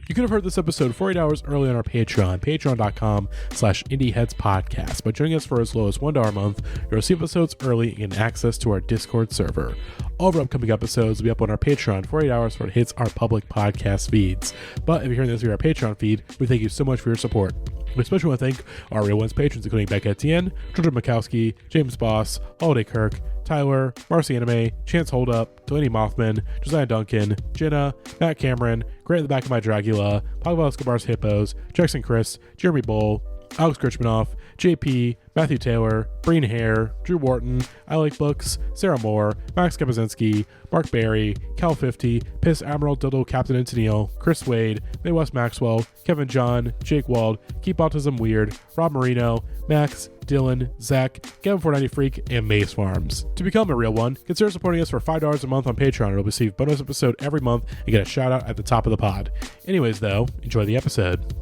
You could have heard this episode 48 hours early on our Patreon, patreon.com/indieheadspodcast. By joining us for as low as $1 a month, you'll receive episodes early and get access to our Discord server. All of our upcoming episodes will be up on our Patreon 48 hours before it hits our public podcast feeds. But if you're hearing this via our Patreon feed, we thank you so much for your support. We especially want to thank our Real Ones patrons, including Becca Etienne, Georgia Mikowski, James Boss, Holiday Kirk, Tyler, Marcy Anime, Chance Holdup, Delaney Mothman, Josiah Duncan, Jenna, Matt Cameron, Grant in the Back of My Dragula, Pogba Escobar's Hippos, Jackson Chris, Jeremy Bull, Alex Krichmanoff, JP, Matthew Taylor, Breen Hare, Drew Wharton, I Like Books, Sarah Moore, Max Kapazinski, Mark Barry, Cal50, Piss Admiral Dildo Captain Antonio, Chris Wade, Midwest Maxwell, Kevin John, Jake Wald, Keep Autism Weird, Rob Marino, Max, Dylan, Zach, Kevin 490 Freak, and Maze Farms. To become a real one, consider supporting us for $5 a month on Patreon. You'll receive a bonus episode every month and get a shout out at the top of the pod. Anyways, though, enjoy the episode.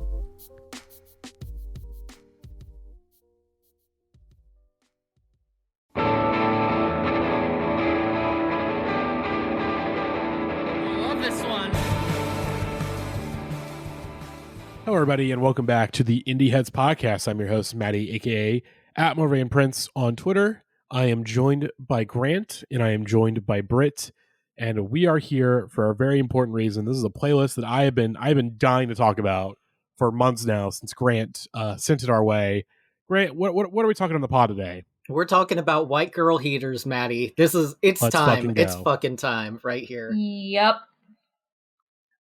Hello, everybody, and welcome back to the Indieheads podcast. I'm your host, Matty, aka @MorvainPrince on Twitter. I am joined by Grant, and I am joined by Britt, and we are here for a very important reason. This is a playlist that I've been dying to talk about for months now since Grant sent it our way. Grant, what are we talking on the pod today? We're talking about white girl heaters, Matty. It's Let's time. fucking go. It's fucking time right here. Yep.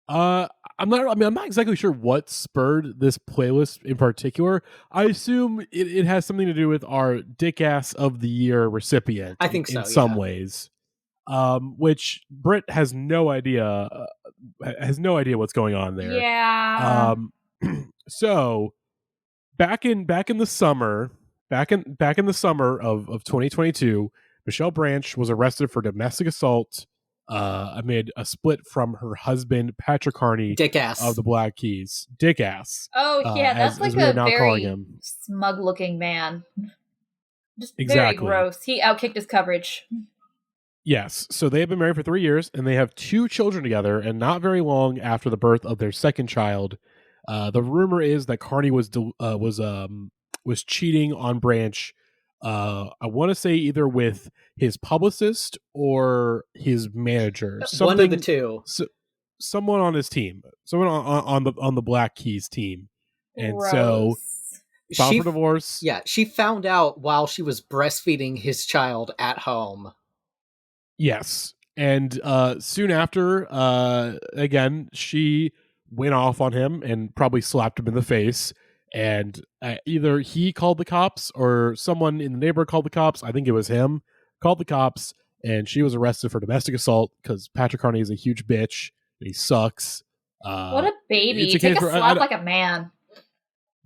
I'm not exactly sure what spurred this playlist in particular. I assume it has something to do with our Dick Ass of the Year recipient. I think so, in some ways. Which Britt has no idea what's going on there. Yeah. So back in the summer of 2022, Michelle Branch was arrested for domestic assault amid a split from her husband, Patrick Carney, Dick ass of the Black Keys. Dick ass. Oh, yeah, that's as like we are a now calling very him. smug-looking man. Just Exactly. very gross. He outkicked his coverage. Yes. So they have been married for 3 years, and they have 2 children together, and not very long after the birth of their second child, the rumor is that Carney was cheating on Branch. I want to say either with his publicist or his manager. One of the two. Someone on his team. Someone on the Black Keys team. And Gross. so filed for divorce. Yeah, she found out while she was breastfeeding his child at home. Yes. And soon after, again, she went off on him and probably slapped him in the face. And either he called the cops or someone in the neighborhood called the cops. I think it was him. Called the cops, and she was arrested for domestic assault because Patrick Carney is a huge bitch. And he sucks. What a baby. It's a Take case a where slap like a man.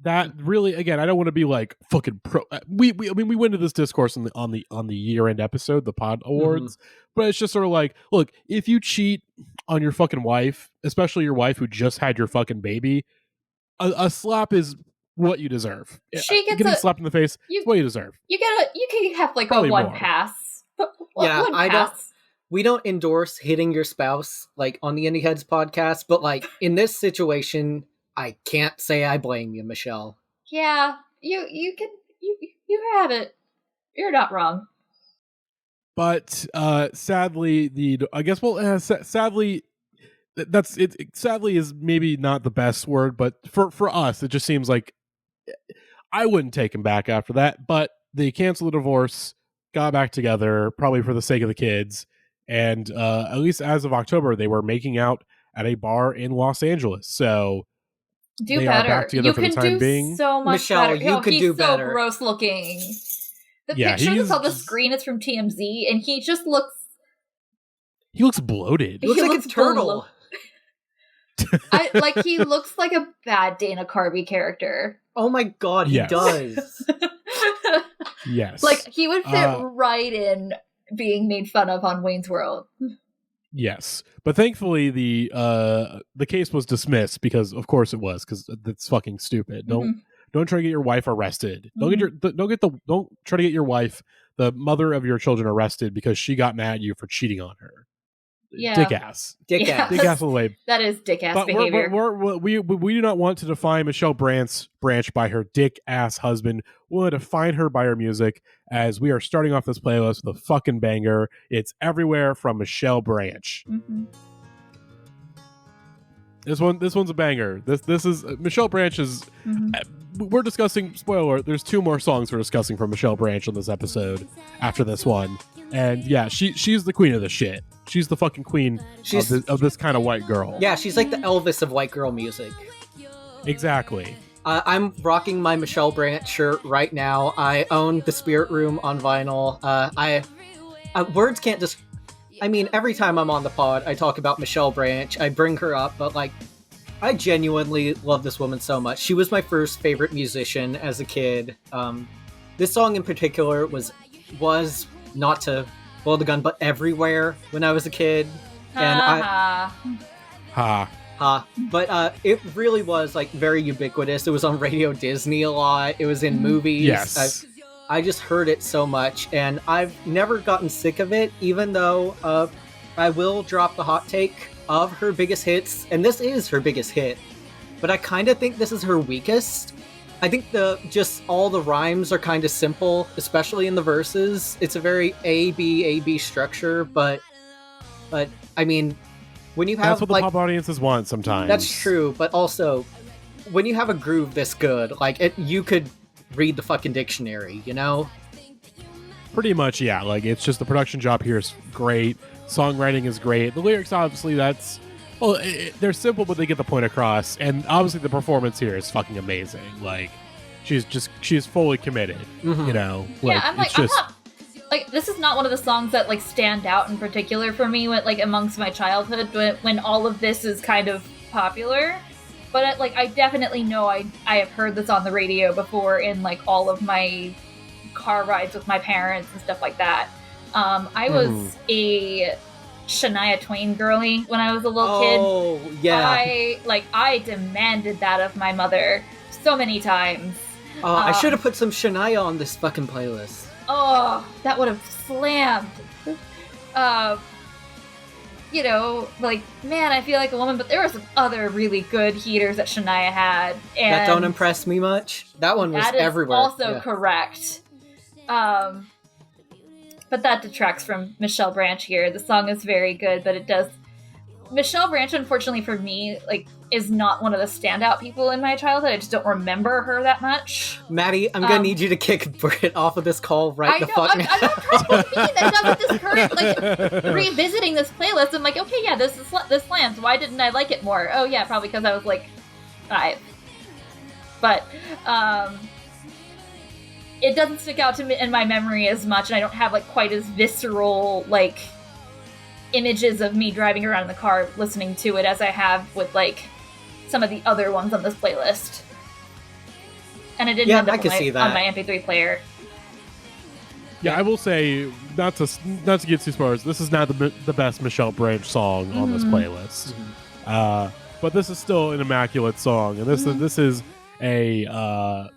That really, again, I don't want to be like fucking pro. We went into this discourse on the year-end episode, the pod awards, but it's just sort of like, look, if you cheat on your fucking wife, especially your wife who just had your fucking baby, a slap is what you deserve. She gets getting slapped in the face. It's what you deserve. You can have like Probably a one more. pass. Yeah, one pass. We don't endorse hitting your spouse like on the Indieheads podcast, but like in this situation, I can't say I blame you, Michelle. Yeah, you have it. You're not wrong. But sadly, sadly, that's it. Sadly is maybe not the best word, but for us, it just seems like I wouldn't take him back after that. But they canceled the divorce, got back together, probably for the sake of the kids. And at least as of October, they were making out at a bar in Los Angeles. So Do they better. are back together You for the can time do being. so much Michelle, better. you could he's do so better. gross looking. The Yeah, picture he's that's on the just- screen is from TMZ, and he just looks. He looks bloated. He looks like a turtle. He looks like a bad Dana Carvey character. Oh my god, he Yes. does. Yes. Like he would fit right in being made fun of on Wayne's World. Yes, but thankfully the case was dismissed because, of course, it was, because that's fucking stupid. Don't try to get your wife arrested. Don't try to get your wife, the mother of your children, arrested because she got mad at you for cheating on her. Yeah. dick ass. Dick ass. Dick ass all the way. That is dick ass But behavior. we do not want to define Michelle Branch by her dick ass husband. We want to define her by her music, as we are starting off this playlist with a fucking banger. It's Everywhere from Michelle Branch. Mm-hmm. This one's a banger. This is Michelle Branch is. We're discussing, spoiler alert, there's 2 more songs we're discussing from Michelle Branch on this episode after this one. And yeah, she's the queen of the shit. She's the fucking queen of this kind of white girl. Yeah, she's like the Elvis of white girl music. Exactly. I'm rocking my Michelle Branch shirt right now. I own The Spirit Room on vinyl. Words can't just... I mean, every time I'm on the pod, I talk about Michelle Branch. I bring her up, but like, I genuinely love this woman so much. She was my first favorite musician as a kid. This song in particular was not to blow the gun, but everywhere when I was a kid. And But it really was like very ubiquitous. It was on Radio Disney a lot. It was in movies. Yes. I just heard it so much, and I've never gotten sick of it, even though I will drop the hot take of her biggest hits, and this is her biggest hit, but I kind of think this is her weakest. I think just all the rhymes are kind of simple, especially in the verses. It's a very A-B structure, but I mean, when you have... That's what the pop audiences want sometimes. That's true, but also, when you have a groove this good, like, you could read the fucking dictionary, you know? Pretty much, yeah. Like, it's just the production job here is great. Songwriting is great. The lyrics, obviously, they're simple, but they get the point across. And obviously, the performance here is fucking amazing. Like, she's fully committed. You know, yeah. I'm not like, this is not one of the songs that like stand out in particular for me, like amongst my childhood, when all of this is kind of popular. But I definitely know I have heard this on the radio before in like all of my car rides with my parents and stuff like that. I was a Shania Twain girly when I was a little kid. Oh, yeah. I demanded that of my mother so many times. I should have put some Shania on this fucking playlist. Oh, that would have slammed. You know, like, man, I feel like a woman, but there were some other really good heaters that Shania had. And that don't impress me much. That one was everywhere. That is also correct. But that detracts from Michelle Branch here. The song is very good, but it does... Michelle Branch, unfortunately for me, like, is not one of the standout people in my childhood. I just don't remember her that much. Maddie, I'm gonna need you to kick Britt off of this call fuck now. I'm not trying to be mean. That's not this current, like, revisiting this playlist. I'm like, okay, yeah, this lands. Why didn't I like it more? Oh, yeah, probably because I was, like, 5. But, it doesn't stick out to me in my memory as much, and I don't have, like, quite as visceral, like, images of me driving around in the car listening to it as I have with, like, some of the other ones on this playlist. And it didn't end up on my MP3 player. Yeah, I will say, not to get too far, this is not the best Michelle Branch song on this playlist. But this is still an immaculate song, and this is a...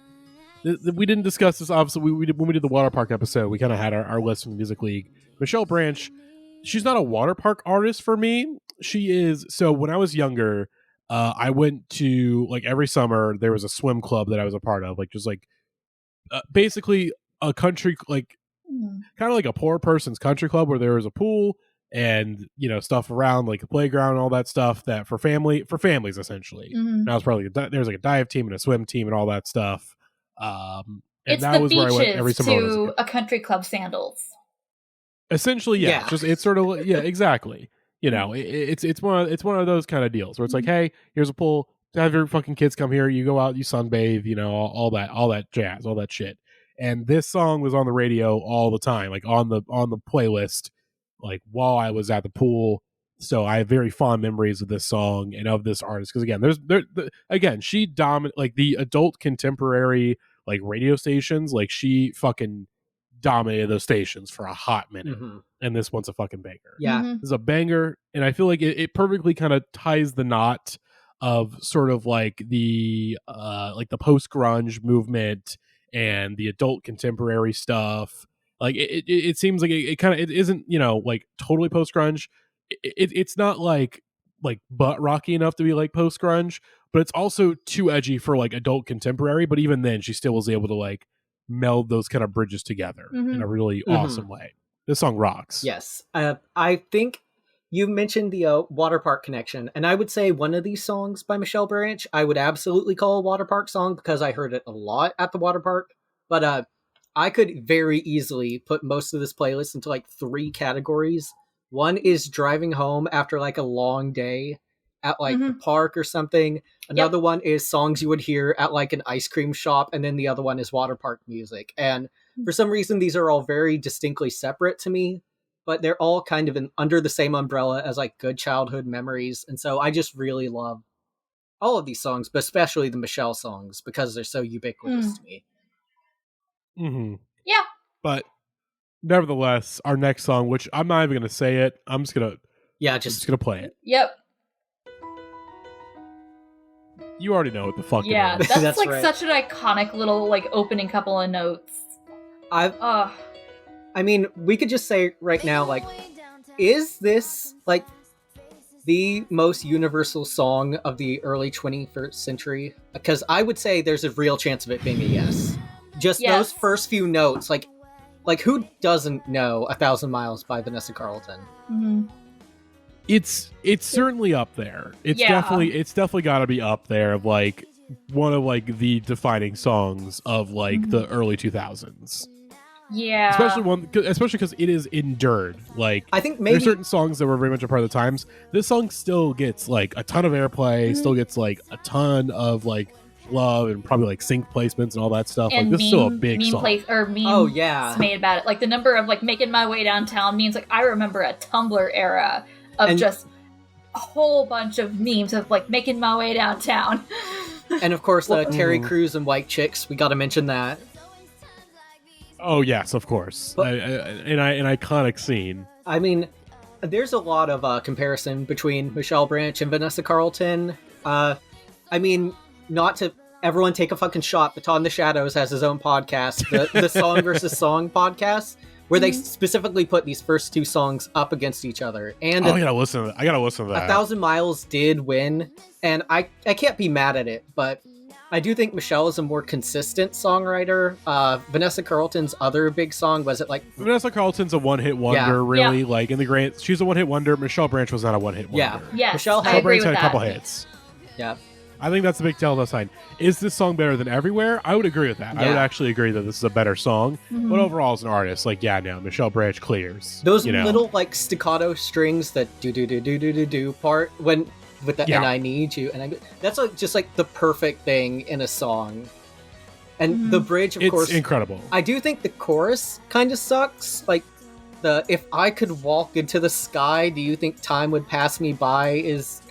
we didn't discuss this, obviously, when we did the water park episode, we kind of had our list from the Music League. Michelle Branch, she's not a water park artist for me. She is... So when I was younger, I went to, like, every summer, there was a swim club that I was a part of, like, just, like, basically a country, like, kind of like a poor person's country club where there was a pool and, you know, stuff around, like a playground and all that stuff that for families, essentially. And I was probably... There was, like, a dive team and a swim team and all that stuff. And it's that the was where I went every beaches summer. to a country club sandals. Essentially, yeah. It's sort of, yeah, exactly. You know, it's one of those kind of deals where it's like, hey, here's a pool. Have your fucking kids come here. You go out, you sunbathe. You know, all that jazz, all that shit. And this song was on the radio all the time, like on the playlist, like while I was at the pool. So I have very fond memories of this song and of this artist because again, she dominated, like, the adult contemporary, like, radio stations. Like, she fucking dominated those stations for a hot minute. And this one's a fucking banger. Yeah. This is a banger, and I feel like it perfectly kind of ties the knot of sort of like the post grunge movement and the adult contemporary stuff. Like, it seems like it kind of, it isn't, you know, like totally post grunge. it's not like butt rocky enough to be like post grunge, but it's also too edgy for like adult contemporary. But even then, she still was able to like meld those kind of bridges together in a really awesome way. This song rocks. Yes. I think you mentioned the water park connection, and I would say one of these songs by Michelle Branch I would absolutely call a water park song because I heard it a lot at the water park. But I could very easily put most of this playlist into like 3 categories. One is driving home after like a long day at like the park or something. Another one is songs you would hear at like an ice cream shop, and then the other one is water park music. And for some reason, these are all very distinctly separate to me, but they're all kind of under the same umbrella as like good childhood memories. And so I just really love all of these songs, but especially the Michelle songs because they're so ubiquitous to me. Yeah. But nevertheless, our next song, which I'm not even going to say it, I'm just going to play it. Yep. You already know what the fuck it is. That's like right. Such an iconic little like opening couple of notes. I mean, we could just say right now, like, is this like the most universal song of the early 21st century? Because I would say there's a real chance of it being a yes. Just those first few notes, like who doesn't know 1,000 Miles by Vanessa Carlton? It's certainly up there. It's definitely got to be up there of like one of like the defining songs of like the early 2000s. Yeah, especially because it is endured. Like, I think maybe there's certain songs that were very much a part of the times. This song still gets like a ton of airplay, still gets like a ton of like love and probably like sync placements and all that stuff. And like this is still a big song. Memes made about it. Like the number of like making my way downtown memes. Like I remember a Tumblr era of just a whole bunch of memes of like making my way downtown. And of course, Terry Crews and White Chicks. We got to mention that. Oh yes, of course. An iconic scene. I mean, there's a lot of comparison between Michelle Branch and Vanessa Carlton. I mean, not to everyone take a fucking shot, but Todd in the Shadows has his own podcast, the Song versus Song podcast, where they specifically put these first 2 songs up against each other. And I gotta listen to that. 1,000 Miles did win, and I can't be mad at it, but I do think Michelle is a more consistent songwriter. Vanessa Carlton's other big song, was it like... Vanessa Carlton's a one-hit wonder, really. Like, in the grand... She's a one-hit wonder. Michelle Branch was not a one-hit wonder. Yeah, Michelle Branch had a couple hits. Yeah. I think that's a big telltale sign. Is this song better than Everywhere? I would agree with that. I would actually agree that this is a better song. But overall, as an artist, like, Michelle Branch clears. Those little, like, staccato strings that do part, when... with the and I need you, and that's like just like the perfect thing in a song. And the bridge, of course, it's incredible. I do think the chorus kind of sucks. Like the "If I could walk into the sky, do you think time would pass me by?" is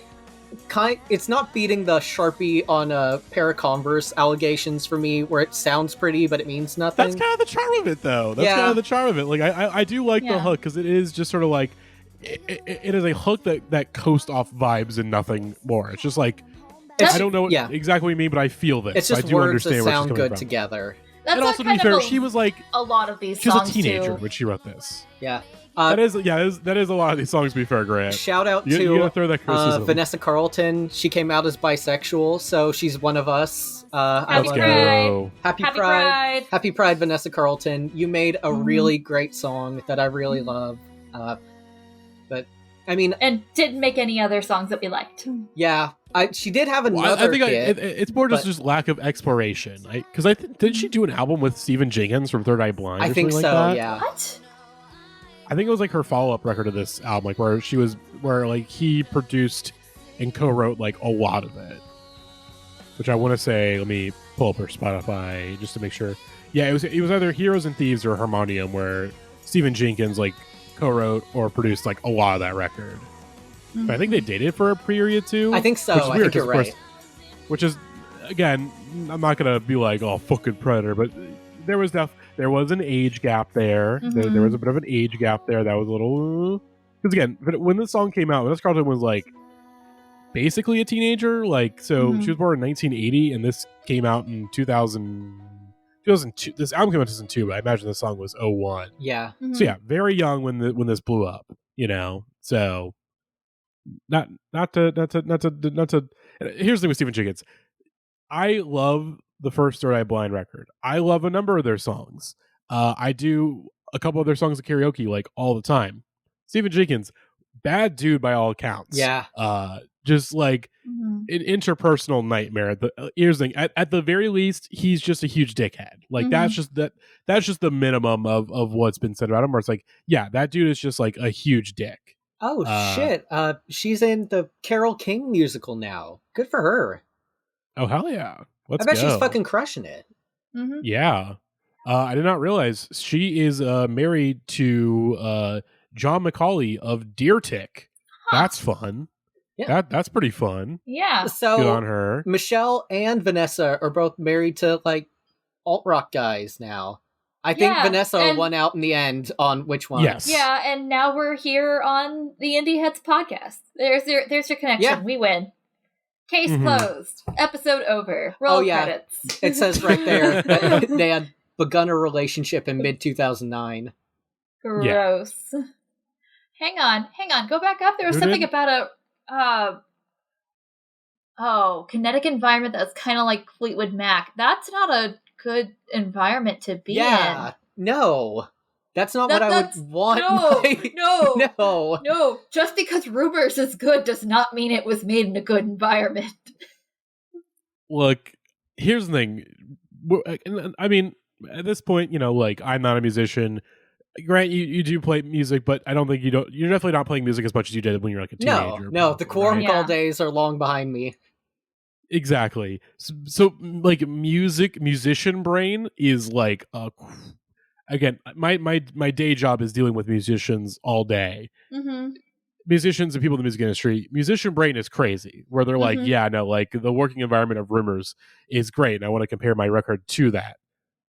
it's not beating the Sharpie on a pair of Converse allegations for me, where it sounds pretty but it means nothing. That's kind of the charm of it, though. That's kind of the charm of it. Like I do like the hook because it is just sort of like. It is a hook that coast off vibes and nothing more. It's just like I don't know exactly what you mean, but I feel this. It's just I do words understand that sound good from. together. That's and also, to be fair, she was like a lot of these. She was songs a teenager too. when she wrote this. Yeah, that is a lot of these songs. To be fair, Grant. Shout out you gotta throw that criticism. Vanessa Carlton. She came out as bisexual, so she's one of us. Happy Pride. Happy Pride. Happy Pride, Vanessa Carlton. You made a really great song that I really love. But I mean, and didn't make any other songs that we liked. Yeah, she did have another. I think it's more just lack of exploration. Because did she do an album with Stephen Jenkins from Third Eye Blind? I think so. Like yeah. What? I think it was like her follow-up record of this album, like where like he produced and co-wrote like a lot of it. Which I want to say, let me pull up her Spotify just to make sure. Yeah, it was either Heroes and Thieves or Harmonium, where Stephen Jenkins like co-wrote or produced like a lot of that record. But I think they dated for a period too. I think so. I think you're right. Which is, again, I'm not gonna be like, oh, fucking Predator, but there was an age gap there. There was a bit of an age gap there that was a little. Because again, when this song came out, Vanessa Carlton was like basically a teenager. Like, so she was born in 1980, and this came out in 2002. This album came out in 2002, but I imagine the song was 01. Yeah. So yeah, very young when this blew up. So not to. Here's the thing with Stephen Jenkins. I love the first Third Eye Blind record. I love a number of their songs. I do a couple of their songs at karaoke like all the time. Stephen Jenkins, bad dude by all accounts. Yeah. Just like an interpersonal nightmare. Here's the thing: at the very least, he's just a huge dickhead. Like that's just the minimum of what's been said about him. Where it's like, yeah, that dude is just like a huge dick. Oh shit! She's in the Carole King musical now. Good for her. Oh hell yeah! I bet she's fucking crushing it. Mm-hmm. Yeah. I did not realize she is married to John McCauley of Deer Tick. That's fun. Yeah. That's pretty fun. Yeah. So good on her. Michelle and Vanessa are both married to like alt rock guys now. I think Vanessa won out in the end on which one. Yes. Yeah, and now we're here on the Indieheads podcast. There's your connection. Yeah. We win. Case closed. Episode over. Roll credits. It says right there that they had begun a relationship in mid-2009. Gross. Yeah. Hang on. Go back up. There was something about a kinetic environment that's kind of like Fleetwood Mac. That's not a good environment to be in. No. That's not what I would want. No. Just because Rumors is good does not mean it was made in a good environment. Look, here's the thing. I mean, at this point, like, I'm not a musician. Grant, you do play music, but I don't think you're definitely not playing music as much as you did when you were like a teenager. No, the quorum call days are long behind me. Exactly. So like musician brain is like again, my day job is dealing with musicians all day. Mm-hmm. Musicians and people in the music industry, musician brain is crazy. Where they're like, like the working environment of Rumors is great, and I want to compare my record to that.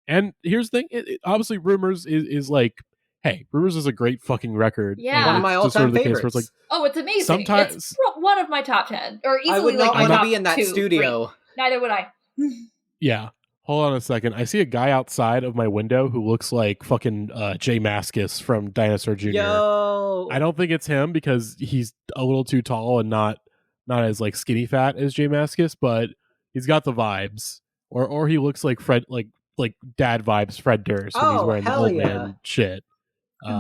And here's the thing: obviously, Rumors is like, hey, Rumors is a great fucking record. Yeah, one of my all-time favorites. It's like, it's amazing. Sometimes it's one of my top 10, or easily I would not like want to be in that 2, studio. 3. Neither would I. Yeah. Hold on a second. I see a guy outside of my window who looks like fucking Jay Mascis from Dinosaur Jr. Yo! I don't think it's him because he's a little too tall and not as like skinny fat as Jay Mascis, but he's got the vibes. Or he looks like Fred, like dad vibes Fred Durst when he's wearing the old man shit.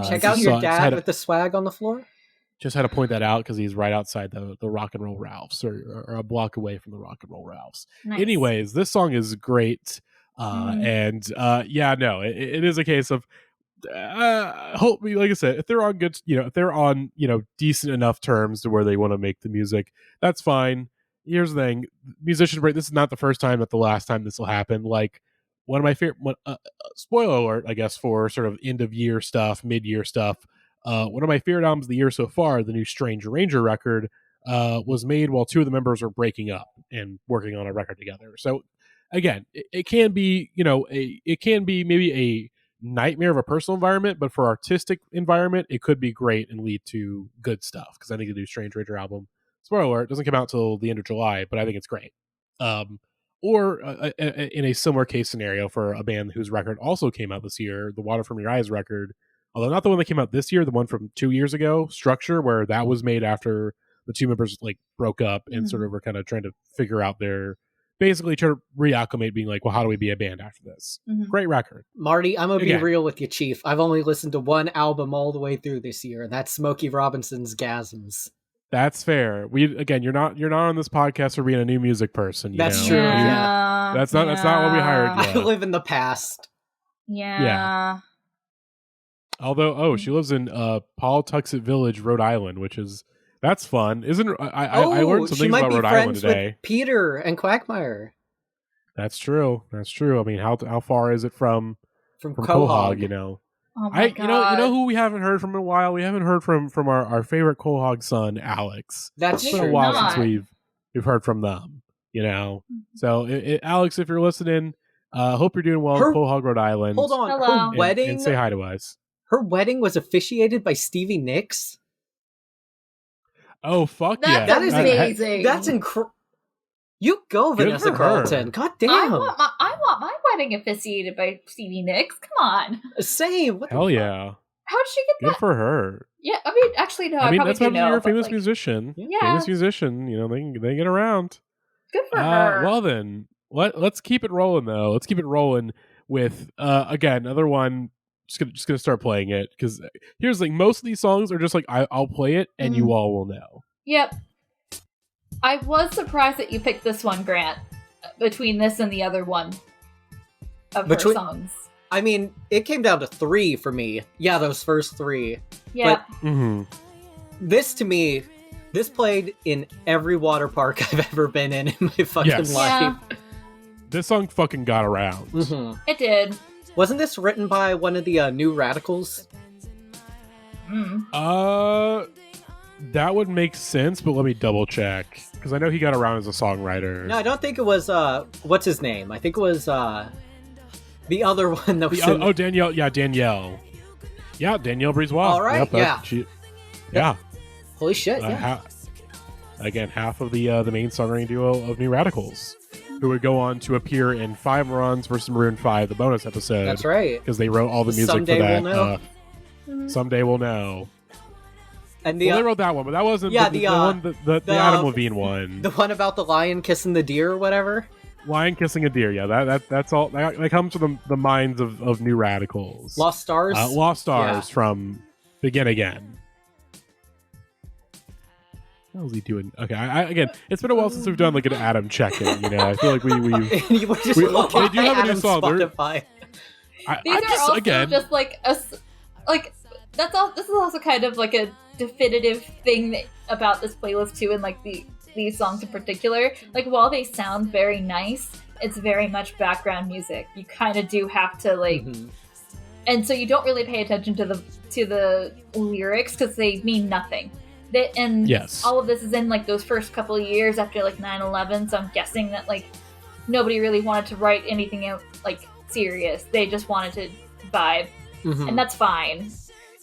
Check out your dad with the swag on the floor. Just had to point that out because he's right outside the Rock and Roll Ralphs, or a block away from the Rock and Roll Ralphs. Nice. Anyways, this song is great, and it is a case of hope. Like I said, if they're on good, if they're on decent enough terms to where they want to make the music, that's fine. Here's the thing, musician break. This is not the first time, not the last time this will happen. Like one of my favorite, spoiler alert, I guess, for sort of end of year stuff, mid year stuff. One of my favorite albums of the year so far, the new Strange Ranger record, was made while two of the members were breaking up and working on a record together. So again, it can be, it can be maybe a nightmare of a personal environment, but for artistic environment, it could be great and lead to good stuff. Because I think the new Strange Ranger album, spoiler alert, doesn't come out till the end of July, but I think it's great. Or in a similar case scenario for a band whose record also came out this year, the Water From Your Eyes record, although not the one that came out this year, the one from 2 years ago, Structure, where that was made after the two members like broke up and sort of were kind of trying to figure out basically trying to reacclimate, being like, well, how do we be a band after this? Great record. Marty, I'm gonna be real with you, Chief. I've only listened to one album all the way through this year, and that's Smokey Robinson's Gasms. That's fair. You're not on this podcast for being a new music person. That's true. Yeah. That's not what we hired you. I live in the past. Yeah. Although, she lives in Pawtuxet Village, Rhode Island, that's fun, isn't? I learned some things about Rhode Island today. With Peter and Quagmire. That's true. I mean, how far is it from Quahog? Oh my God. You know who we haven't heard from in a while? We haven't heard from our favorite Quahog son, Alex. It's been a while since we've heard from them. So Alex, if you're listening, hope you're doing well in Quahog, Rhode Island. Hold on, hello. Her wedding and say hi to us. Her wedding was officiated by Stevie Nicks. Oh fuck yeah! That is amazing. That's incredible. You go, Vanessa Carlton. God damn. I want my wedding officiated by Stevie Nicks. Come on. Same. Hell yeah. How'd she get Good that? for her. Yeah, I mean, actually, no. I mean, probably that's what do happens when know. you're a but, famous like, musician. Yeah. Famous musician, they get around. Good for her. Well then, let's keep it rolling though. Let's keep it rolling with again another one. Just gonna start playing it because here's the thing: most of these songs are just like I'll play it and you all will know. Yep. I was surprised that you picked this one, Grant. Between this and the other one of her songs. I mean, it came down to 3 for me. Yeah, those first 3. Yeah. But this, to me, this played in every water park I've ever been in my fucking life. Yeah. This song fucking got around. It did. Wasn't this written by one of the New Radicals? That would make sense, but let me double check because I know he got around as a songwriter. No, I don't think it was. What's his name? I think it was the other one that was. Danielle. Yeah, Danielle. Yeah, Danielle Brizois. All right. Yep, yeah. Holy shit! Yeah. Half of the main songwriting duo of New Radicals, who would go on to appear in 5 Runs versus Maroon 5, the bonus episode. That's right. Because they wrote all the music Someday for that. We'll know. Someday We'll Know. And they wrote that one, but that wasn't the one, the Adam Levine one. The one about the lion kissing the deer or whatever? Lion kissing a deer, yeah. That's all. That comes from the minds of New Radicals. Lost Stars? Lost Stars from Begin Again. What was he doing? Okay, again, it's been a while since we've done like an Adam check-in. I feel like we you were just looking they do have a new Adam's song. These are also just like that's all. This is also kind of like a definitive thing about this playlist too, and like these songs in particular. Like while they sound very nice, it's very much background music. You kind of do have to like, and so you don't really pay attention to the lyrics because they mean nothing. All of this is in like those first couple of years after like 9/11, so I'm guessing that like nobody really wanted to write anything out like serious. They just wanted to vibe, and that's fine.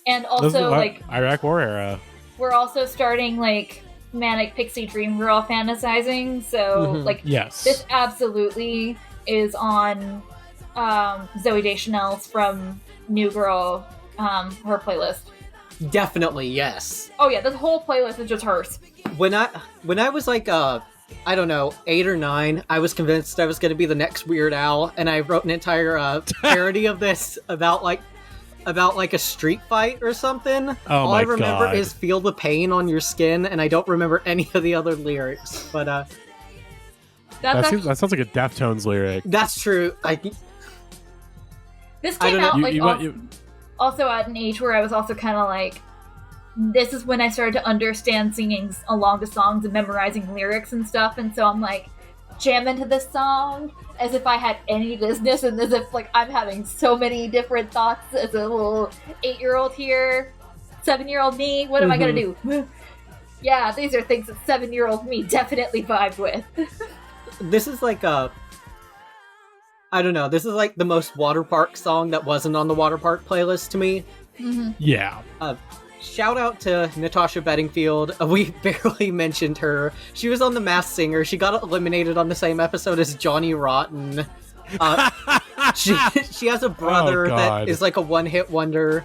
And also like Iraq War era, we're also starting like manic pixie dream girl fantasizing. So like this absolutely is on Zooey Deschanel's from New Girl, her playlist. Definitely, yes. Oh yeah, this whole playlist is just hers. When I was like I don't know, 8 or 9, I was convinced I was going to be the next Weird Al, and I wrote an entire parody of this about a street fight or something. All I remember is "Feel the pain on your skin," and I don't remember any of the other lyrics. But that sounds like a Deftones lyric. That's true. This came out also at an age where I was also kind of like, this is when I started to understand singing along to songs and memorizing lyrics and stuff, and so I'm like jamming to this song as if I had any business, and as if like I'm having so many different thoughts as a little 8-year-old here, 7-year-old me. What am I gonna do? Yeah, these are things that 7-year-old me definitely vibed with. This is like I don't know. This is like the most water park song that wasn't on the water park playlist to me. Yeah. Shout out to Natasha Bedingfield. We barely mentioned her. She was on The Masked Singer. She got eliminated on the same episode as Johnny Rotten. She has a brother that is like a one-hit wonder.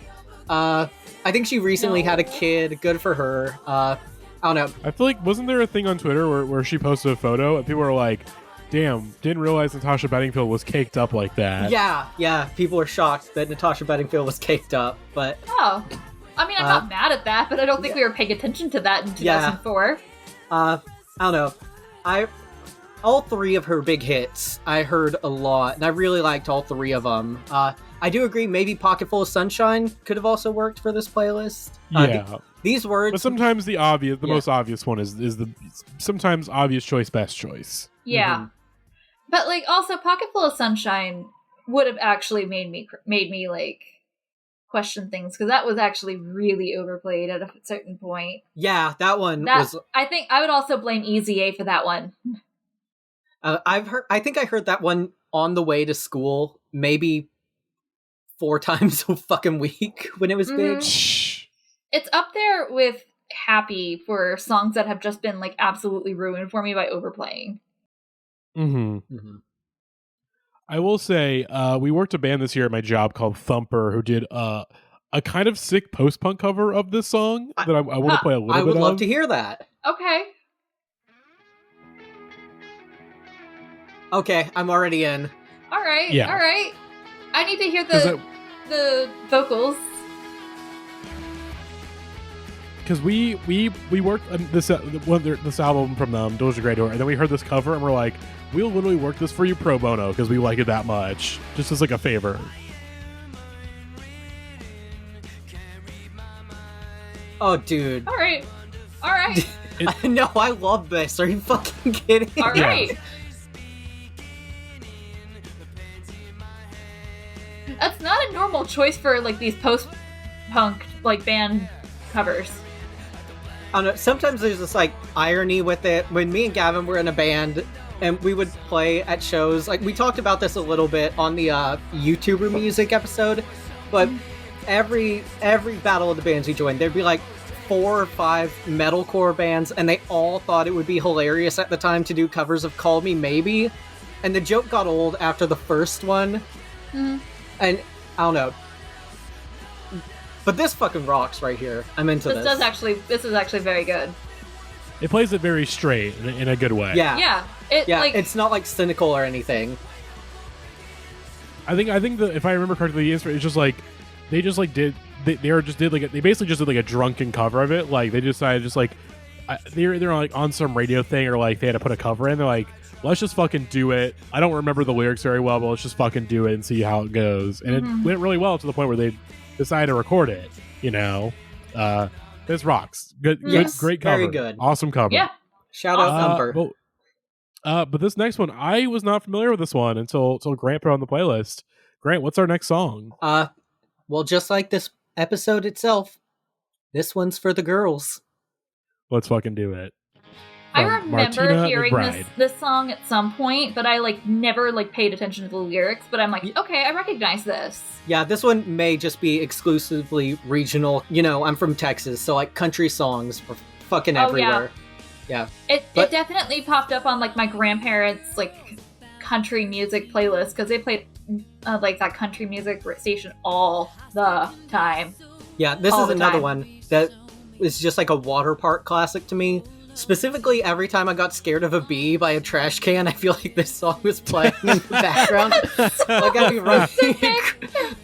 I think she recently had a kid. Good for her. I don't know. I feel like, wasn't there a thing on Twitter where she posted a photo and people were like, damn, didn't realize Natasha Bedingfield was caked up like that. Yeah. People were shocked that Natasha Bedingfield was caked up, but... Oh. I mean, I'm not mad at that, but I don't think we were paying attention to that in 2004. I don't know. All 3 of her big hits, I heard a lot, and I really liked all 3 of them. I do agree, maybe Pocketful of Sunshine could have also worked for this playlist. These words... But sometimes the most obvious one is the sometimes obvious choice, best choice. Yeah. But, like, also, Pocketful of Sunshine would have actually made me like, question things, because that was actually really overplayed at a certain point. Yeah, that one was... I think I would also blame Easy A for that one. I think I heard that one on the way to school, maybe 4 times a fucking week when it was big. It's up there with Happy for songs that have just been, like, absolutely ruined for me by overplaying. I will say, we worked a band this year at my job called Thumper, who did a a kind of sick post-punk cover of this song that I want to play a little bit of. I would love to hear that. Okay. Okay, I'm already in. All right. Yeah. All right. I need to hear the vocals. Because we worked on this album from them, Doors of Grey Door, and then we heard this cover and we're like, we'll literally work this for you pro bono because we like it that much, just as like a favor. Oh, dude. All right. All right. No, I love this. Are you fucking kidding? All right. Yeah. That's not a normal choice for like these post-punk like band covers. I don't know. Sometimes there's this like irony with it. When me and Gavin were in a band and we would play at shows, like we talked about this a little bit on the YouTuber music episode, but every battle of the bands we joined, there'd be like 4 or 5 metalcore bands, and they all thought it would be hilarious at the time to do covers of Call Me Maybe, and the joke got old after the first one. And I don't know. But this fucking rocks right here. I'm into this. This is actually very good. It plays it very straight in a good way. Yeah. Yeah. It's not like cynical or anything. I think that if I remember correctly, the instrument is just like they basically just did like a drunken cover of it. Like they decided just like they're like on some radio thing or like they had to put a cover in. They're like, let's just fucking do it. I don't remember the lyrics very well, but let's just fucking do it and see how it goes. And it went really well to the point where they decided to record it. You know, this rocks. Good, great cover. Very good. Awesome cover. Yeah. Shout out Number. But this next one, I was not familiar with this one until Grant put it on the playlist. Grant, what's our next song? Well, just like this episode itself, this one's for the girls. Let's fucking do it. I remember Martina, hearing McBride. this song at some point, but I like never like paid attention to the lyrics. But I'm like, okay, I recognize this. Yeah, this one may just be exclusively regional. You know, I'm from Texas, so like country songs were fucking everywhere. Yeah. It definitely popped up on like my grandparents' like country music playlist because they played like that country music station all the time. Yeah, this is another one that is just like a water park classic to me. Specifically, every time I got scared of a bee by a trash can, I feel like this song was playing in the background. Like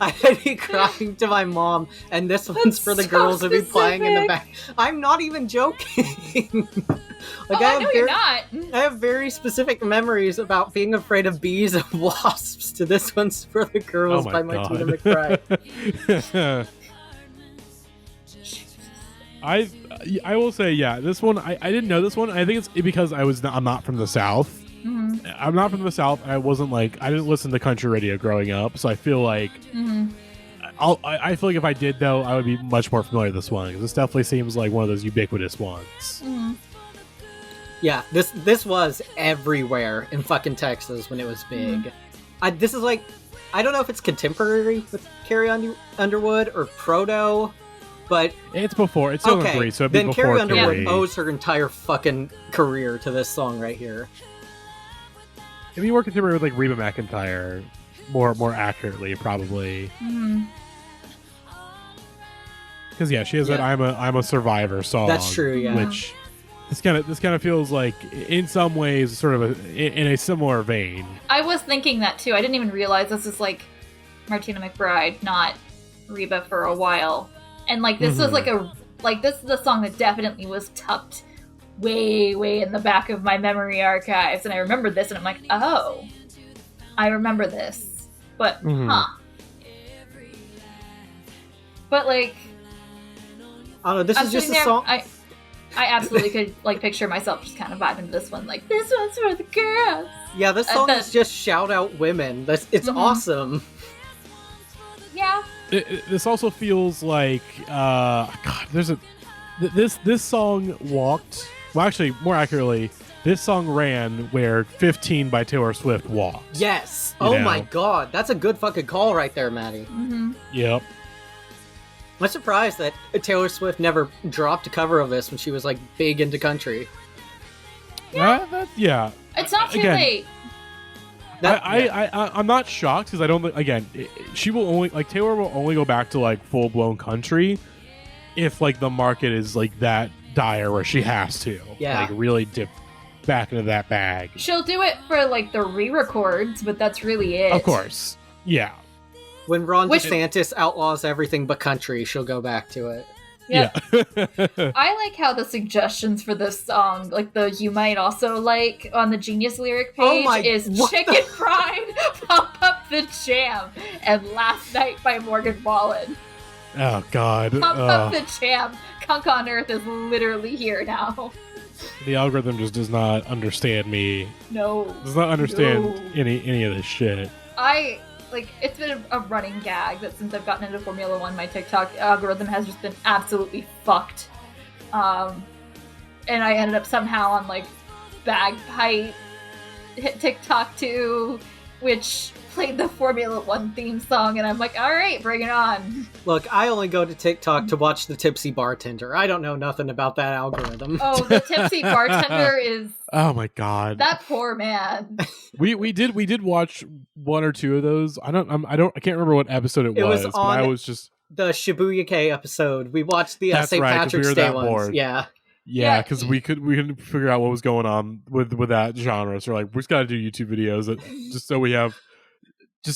I'd be crying to my mom, and this one's for the girls would be playing in the back. I'm not even joking. I know you're not. I have very specific memories about being afraid of bees and wasps to this one's for the girls by Martina McBride. I will say, yeah, this one, I didn't know this one. I think it's because I'm not from the South. Mm-hmm. I'm not from the South. I didn't listen to country radio growing up, so I feel like I feel like if I did, though, I would be much more familiar with this one, because this definitely seems like one of those ubiquitous ones. Mm-hmm. Yeah, this was everywhere in fucking Texas when it was big. This is like, I don't know if it's contemporary with Carrie Underwood or proto, but it's before. It's 2003, so it'd be then before Carrie Underwood Carrie. owes her entire fucking career to this song right here. If you were contemporary with like Reba McEntire, more accurately, probably. Because she has that "I'm a Survivor" song. That's true. Yeah. Which this kind of feels like, in some ways, sort of in a similar vein. I was thinking that too. I didn't even realize this is like Martina McBride, not Reba, for a while. And like this was this is a song that definitely was tucked way, way in the back of my memory archives. And I remembered this, and I'm like, oh, I remember this. But But like, I don't know. This is just a song. I absolutely could like picture myself just kind of vibing to this one. Like, this one's for the girls. Yeah, this song is just shout out women. It's awesome. Yeah. This also feels like this song walked. Well, actually, more accurately, this song ran where 15 by Taylor Swift walked. Yes. My god, that's a good fucking call right there, Matty. Yep. I'm surprised that Taylor Swift never dropped a cover of this when she was like big into country. Yeah. It's not too late. I'm not shocked because I don't think, again, she will only, like, Taylor will only go back to like full blown country if like the market is like that dire where she has to like really dip back into that bag. She'll do it for like the re-records, but that's really it. Of course. Yeah. When Ron DeSantis outlaws everything but country, she'll go back to it. Yep. Yeah. I like how the suggestions for this song, like the "you might also like" on the Genius lyric page, is "Chicken Fried," "Pump Up the Jam," and "Last Night" by Morgan Wallen. Oh God! Pump Up the Jam. Kunk on Earth is literally here now. The algorithm just does not understand me. No. Does not understand any of this shit. It's been a running gag that since I've gotten into Formula One, my TikTok algorithm has just been absolutely fucked. And I ended up somehow on, like, Bagpipe hit TikTok too, which played the Formula One theme song, and I'm like, alright, bring it on. Look, I only go to TikTok to watch the tipsy bartender. I don't know nothing about that algorithm. Oh, the tipsy bartender is... Oh my God. That poor man. We did watch one or two of those. I can't remember what episode it was. On but I was just the Shibuya K episode. We watched the St. Patrick's Day ones. Yeah, because we couldn't figure out what was going on with that genre. So we're like, we just got to do YouTube videos just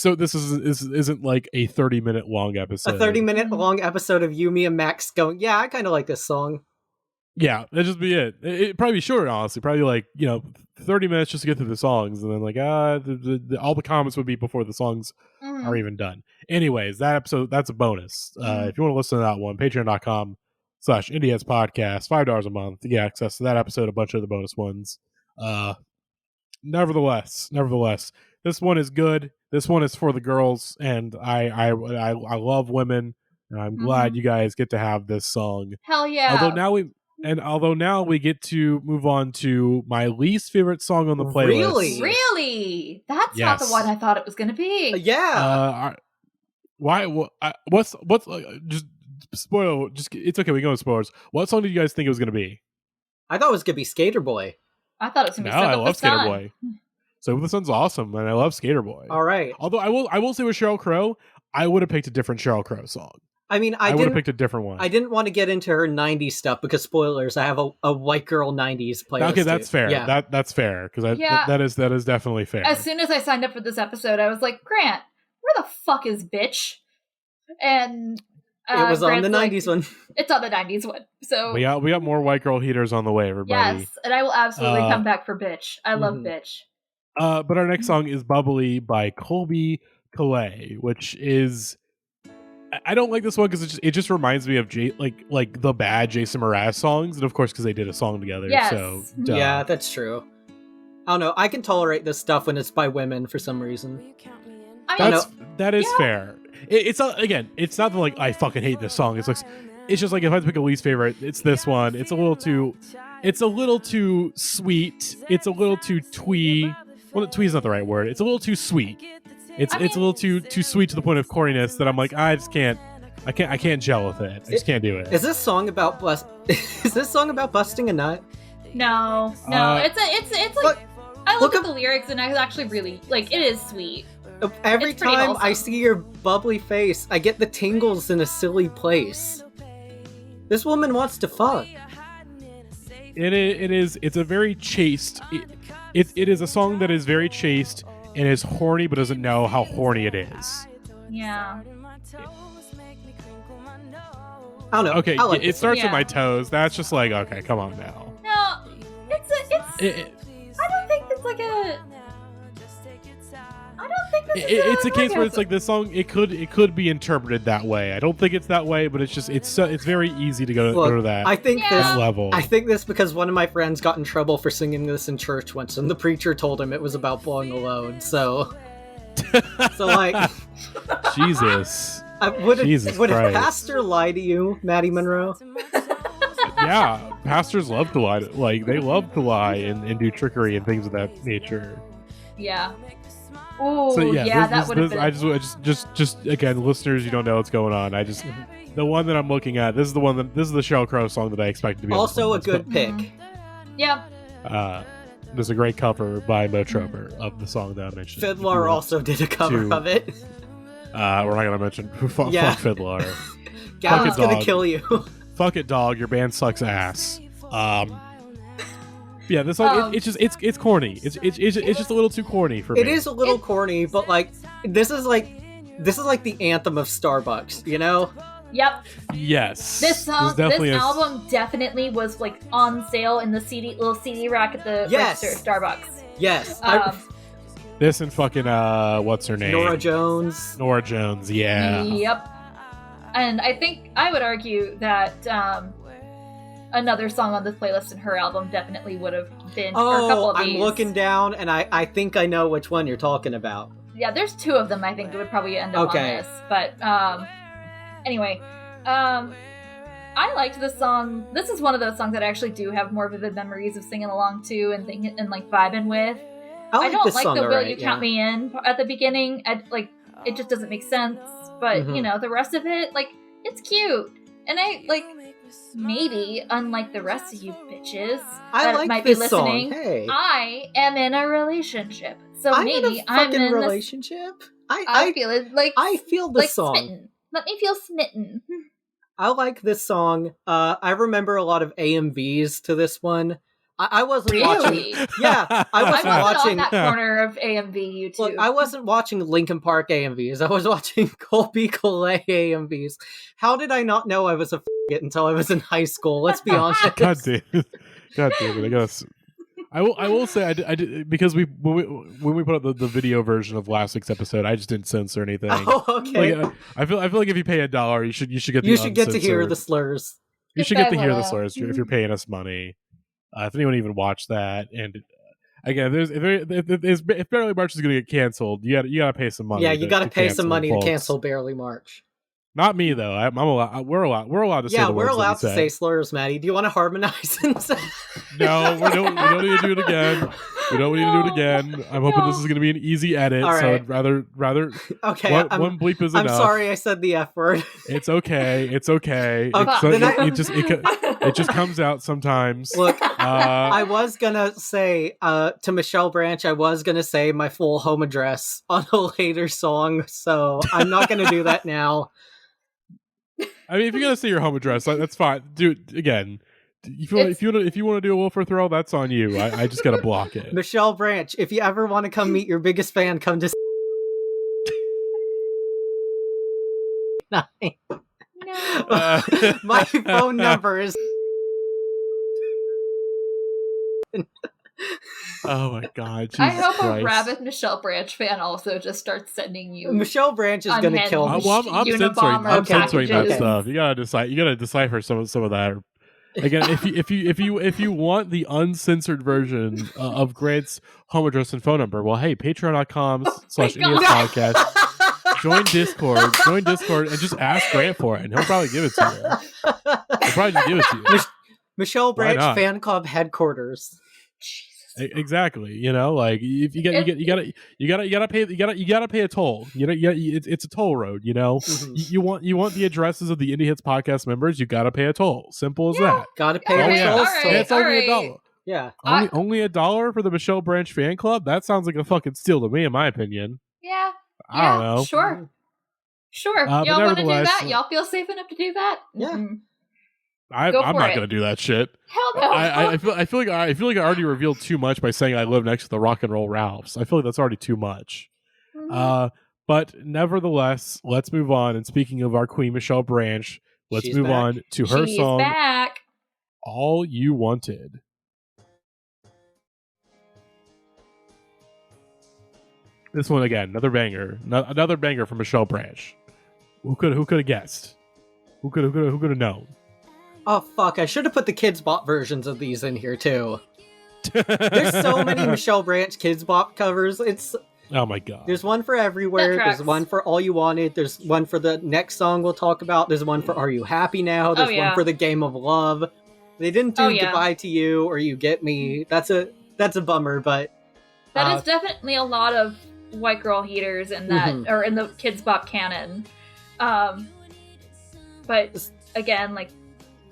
so this isn't like a 30-minute long episode. A 30-minute long episode of Yumi and Max going, yeah, I kind of like this song. Yeah, that'd just be it. It'd probably be short, honestly. Probably like, 30 minutes just to get through the songs. And then like, all the comments would be before the songs are even done. Anyways, that episode, that's a bonus. If you want to listen to that one, patreon.com/Indieheads podcast, $5 a month to get access to that episode, a bunch of the bonus ones. Nevertheless, this one is good. This one is for the girls, and I love women, and I'm glad you guys get to have this song. Hell yeah! Although now we get to move on to my least favorite song on the playlist. Really? That's not the one I thought it was going to be. Yeah. Why? What's just spoil? Just it's okay. We go with spoilers. What song did you guys think it was going to be? I thought it was going to be Skater Boy. I thought it was going to be. I love Skater Boy. So the Sun's awesome, and I love Skater Boy. All right. Although I will say with Sheryl Crow, I would have picked a different Sheryl Crow song. I mean, I would have picked a different one. I didn't want to get into her 90s stuff because spoilers, I have a white girl 90s playlist. Okay, that's fair. Yeah. That's fair because that is definitely fair. As soon as I signed up for this episode, I was like, Grant, where the fuck is Bitch? And it was Grant's on the 90s one. It's on the 90s one. So we got more white girl heaters on the way, everybody. Yes, and I will absolutely come back for Bitch. I love Bitch. But our next song is Bubbly by Colbie, Caillat, which is... I don't like this one because it just reminds me of like the bad Jason Mraz songs, and of course because they did a song together. Yes. So yeah, that's true. I don't know. I can tolerate this stuff when it's by women for some reason. That is fair. It's not that like I fucking hate this song. It's just like if I had to pick a least favorite, it's this one. It's a little too sweet. It's a little too twee. Well, twee is not the right word. It's a little too sweet. It's a little too sweet to the point of corniness that I'm like, I can't gel with it. I just can't do it. Is this song about busting a nut? No. It's like I look at the lyrics and I actually really like it is sweet. Every time I see your bubbly face, I get the tingles in a silly place. This woman wants to fuck. It's a very chaste. It is a song that is very chaste and is horny, but doesn't know how horny it is. Yeah. I don't know. Okay, it starts with my toes. That's just like, okay, come on now. No, I don't think it's like a. I don't think it's a case where it's like this song. It could be interpreted that way. I don't think it's that way, but it's just it's very easy to go to that. I think that level. I think this because one of my friends got in trouble for singing this in church once, and the preacher told him it was about blowing a load. So like, Jesus. Would a pastor lie to you, Maddie Monroe? Yeah, pastors love to lie. Like they love to lie and do trickery and things of that nature. Yeah. Oh, so, that would have been. I just again, listeners, you don't know what's going on. The one that I'm looking at. This is the Sheryl Crow song that I expected to be. Also a good pick. Yeah. There's a great cover by Motrover of the song that I mentioned. Fiddler also did a cover of it. We're not gonna mention fuck Fiddler. Gav's gonna kill you. Fuck it, dog. Your band sucks ass. Yeah, this song it's corny. It's just a little too corny for me. It is a little corny, but like this is like the anthem of Starbucks, you know? Yep. Yes. This album definitely was like on sale in the little CD rack at the register at Starbucks. Yes. This and fucking what's her name? Norah Jones, yeah. Yep. And I think I would argue that another song on this playlist in her album definitely would have been for a couple of these. I'm looking down and I think I know which one you're talking about. Yeah, there's two of them I think that would probably end up on this. But anyway, I liked this song. This is one of those songs that I actually do have more vivid memories of singing along to and like vibing with. I don't like the Will You Count Me In at the beginning. It just doesn't make sense. But, you know, the rest of it, like, it's cute. And I, like, maybe, unlike the rest of you bitches that might be listening, hey. I am in a relationship. So I'm in a relationship? I feel it, like, I feel the song. Smitten. Let me feel smitten. I like this song. I remember a lot of AMVs to this one. I wasn't watching. Yeah, I wasn't watching on that corner of AMV YouTube. Look, I wasn't watching Linkin Park AMVs. I was watching Colbie Caillat AMVs. How did I not know I was a f***it until I was in high school? Let's be honest. God damn it! I guess I will say I did because when we put up the video version of last week's episode, I just didn't censor anything. Oh, okay. Like, I feel like if you pay $1, you should get to hear the slurs. You should get to hear the slurs if you're paying us money. If anyone even watched that, and again, if Barely March is going to get canceled, you got to pay some money. Yeah, you got to pay some money to cancel Barely March. Not me though. I'm allowed. We're allowed to say. Yeah, we're allowed to say slurs, Matty. Do you want to harmonize and say? No, we don't need to do it again. We don't need to do it again. I'm hoping this is going to be an easy edit. Right. So I'd rather. Okay. One bleep is enough. I'm sorry, I said the F word. It's okay. It just comes out sometimes. Look, I was gonna say to Michelle Branch, I was gonna say my full home address on a later song, so I'm not gonna do that now. I mean, if you're gonna say your home address, that's fine. Do it again. If you want to do a Wilfer throw, that's on you. I just gotta block it. Michelle Branch, if you ever want to come meet your biggest fan, come to. No. My phone number is. Oh my god! Jesus I hope Christ. a rabid Michelle Branch fan also just starts sending you. Michelle Branch is going to kill me. I'm censoring that stuff. You gotta decipher some of that. Again, if you want the uncensored version of Grant's home address and phone number, well, hey, patreon.com/IndieheadsPodcast. Join Discord, and just ask Grant for it, and he'll probably give it to you. He'll probably just give it to you. Michelle Branch fan club headquarters. Exactly. You know, like if you gotta pay a toll. You know, it's a toll road. You know, you want the addresses of the Indieheads podcast members. You gotta pay a toll. Simple as that. Gotta pay a toll. It's only $1. Yeah, only $1 for the Michelle Branch fan club. That sounds like a fucking steal to me, in my opinion. Yeah. I don't know. Sure. Y'all want to do that? Y'all feel safe enough to do that? Yeah. Mm-hmm. I'm not gonna do that shit. Hell no. I feel like I already revealed too much by saying I live next to the Rock and Roll Ralphs. I feel like that's already too much. Mm-hmm. But nevertheless, let's move on. And speaking of our queen Michelle Branch, let's move on to her song. Back. All You Wanted. This one again, another banger from Michelle Branch. Who could have guessed? Who could have known? Oh fuck! I should have put the Kids Bop versions of these in here too. There's so many Michelle Branch Kids Bop covers. It's oh my god. There's one for Everywhere. There's one for All You Wanted. There's one for the next song we'll talk about. There's one for Are You Happy Now? There's one for The Game of Love. They didn't do Goodbye to You or You Get Me. That's a bummer, but that is definitely a lot of white girl heaters in that or in the Kids Bop canon. But again, like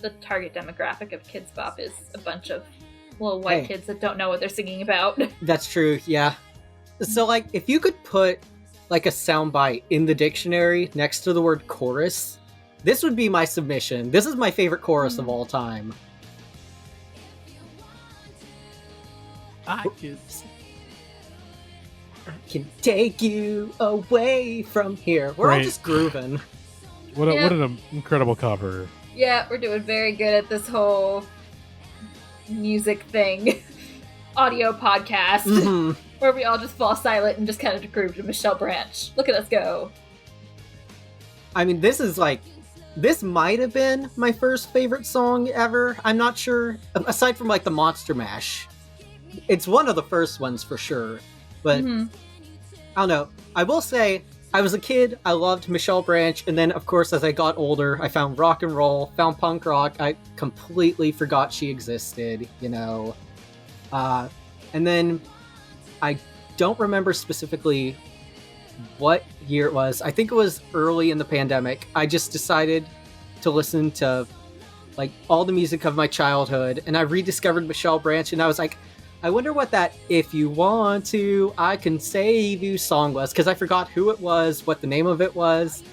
the target demographic of Kids Bop is a bunch of little white kids that don't know what they're singing about. That's true, yeah. So, like, if you could put, like, a soundbite in the dictionary next to the word chorus, this would be my submission. This is my favorite chorus of all time. I can take you away from here. We're all just grooving. What an incredible cover. Yeah, we're doing very good at this whole music thing. Audio podcast. Where we all just fall silent and just kind of groove to Michelle Branch. Look at us go. I mean, this might have been my first favorite song ever. I'm not sure. Aside from, like, the Monster Mash. It's one of the first ones for sure. But, I don't know. I will say, I was a kid, I loved Michelle Branch, and then, of course, as I got older, I found rock and roll, found punk rock. I completely forgot she existed, you know. And then, I don't remember specifically what year it was. I think it was early in the pandemic. I just decided to listen to, like, all the music of my childhood, and I rediscovered Michelle Branch, and I was like, I wonder what that "If You Want To, I Can Save You" song was, because I forgot who it was, what the name of it was.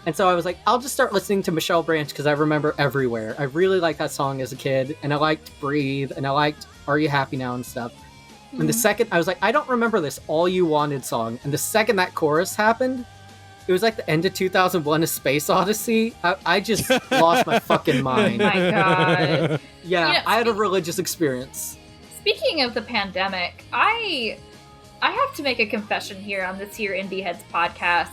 And so I was like, I'll just start listening to Michelle Branch because I remember Everywhere. I really liked that song as a kid, and I liked Breathe, and I liked Are You Happy Now and stuff. And the second, I was like, I don't remember this All You Wanted song. And the second that chorus happened, it was like the end of 2001: A Space Odyssey. I just lost my fucking mind. Oh my god. Yeah, you know, I had a religious experience. Speaking of the pandemic, I have to make a confession here on this here Indieheads podcast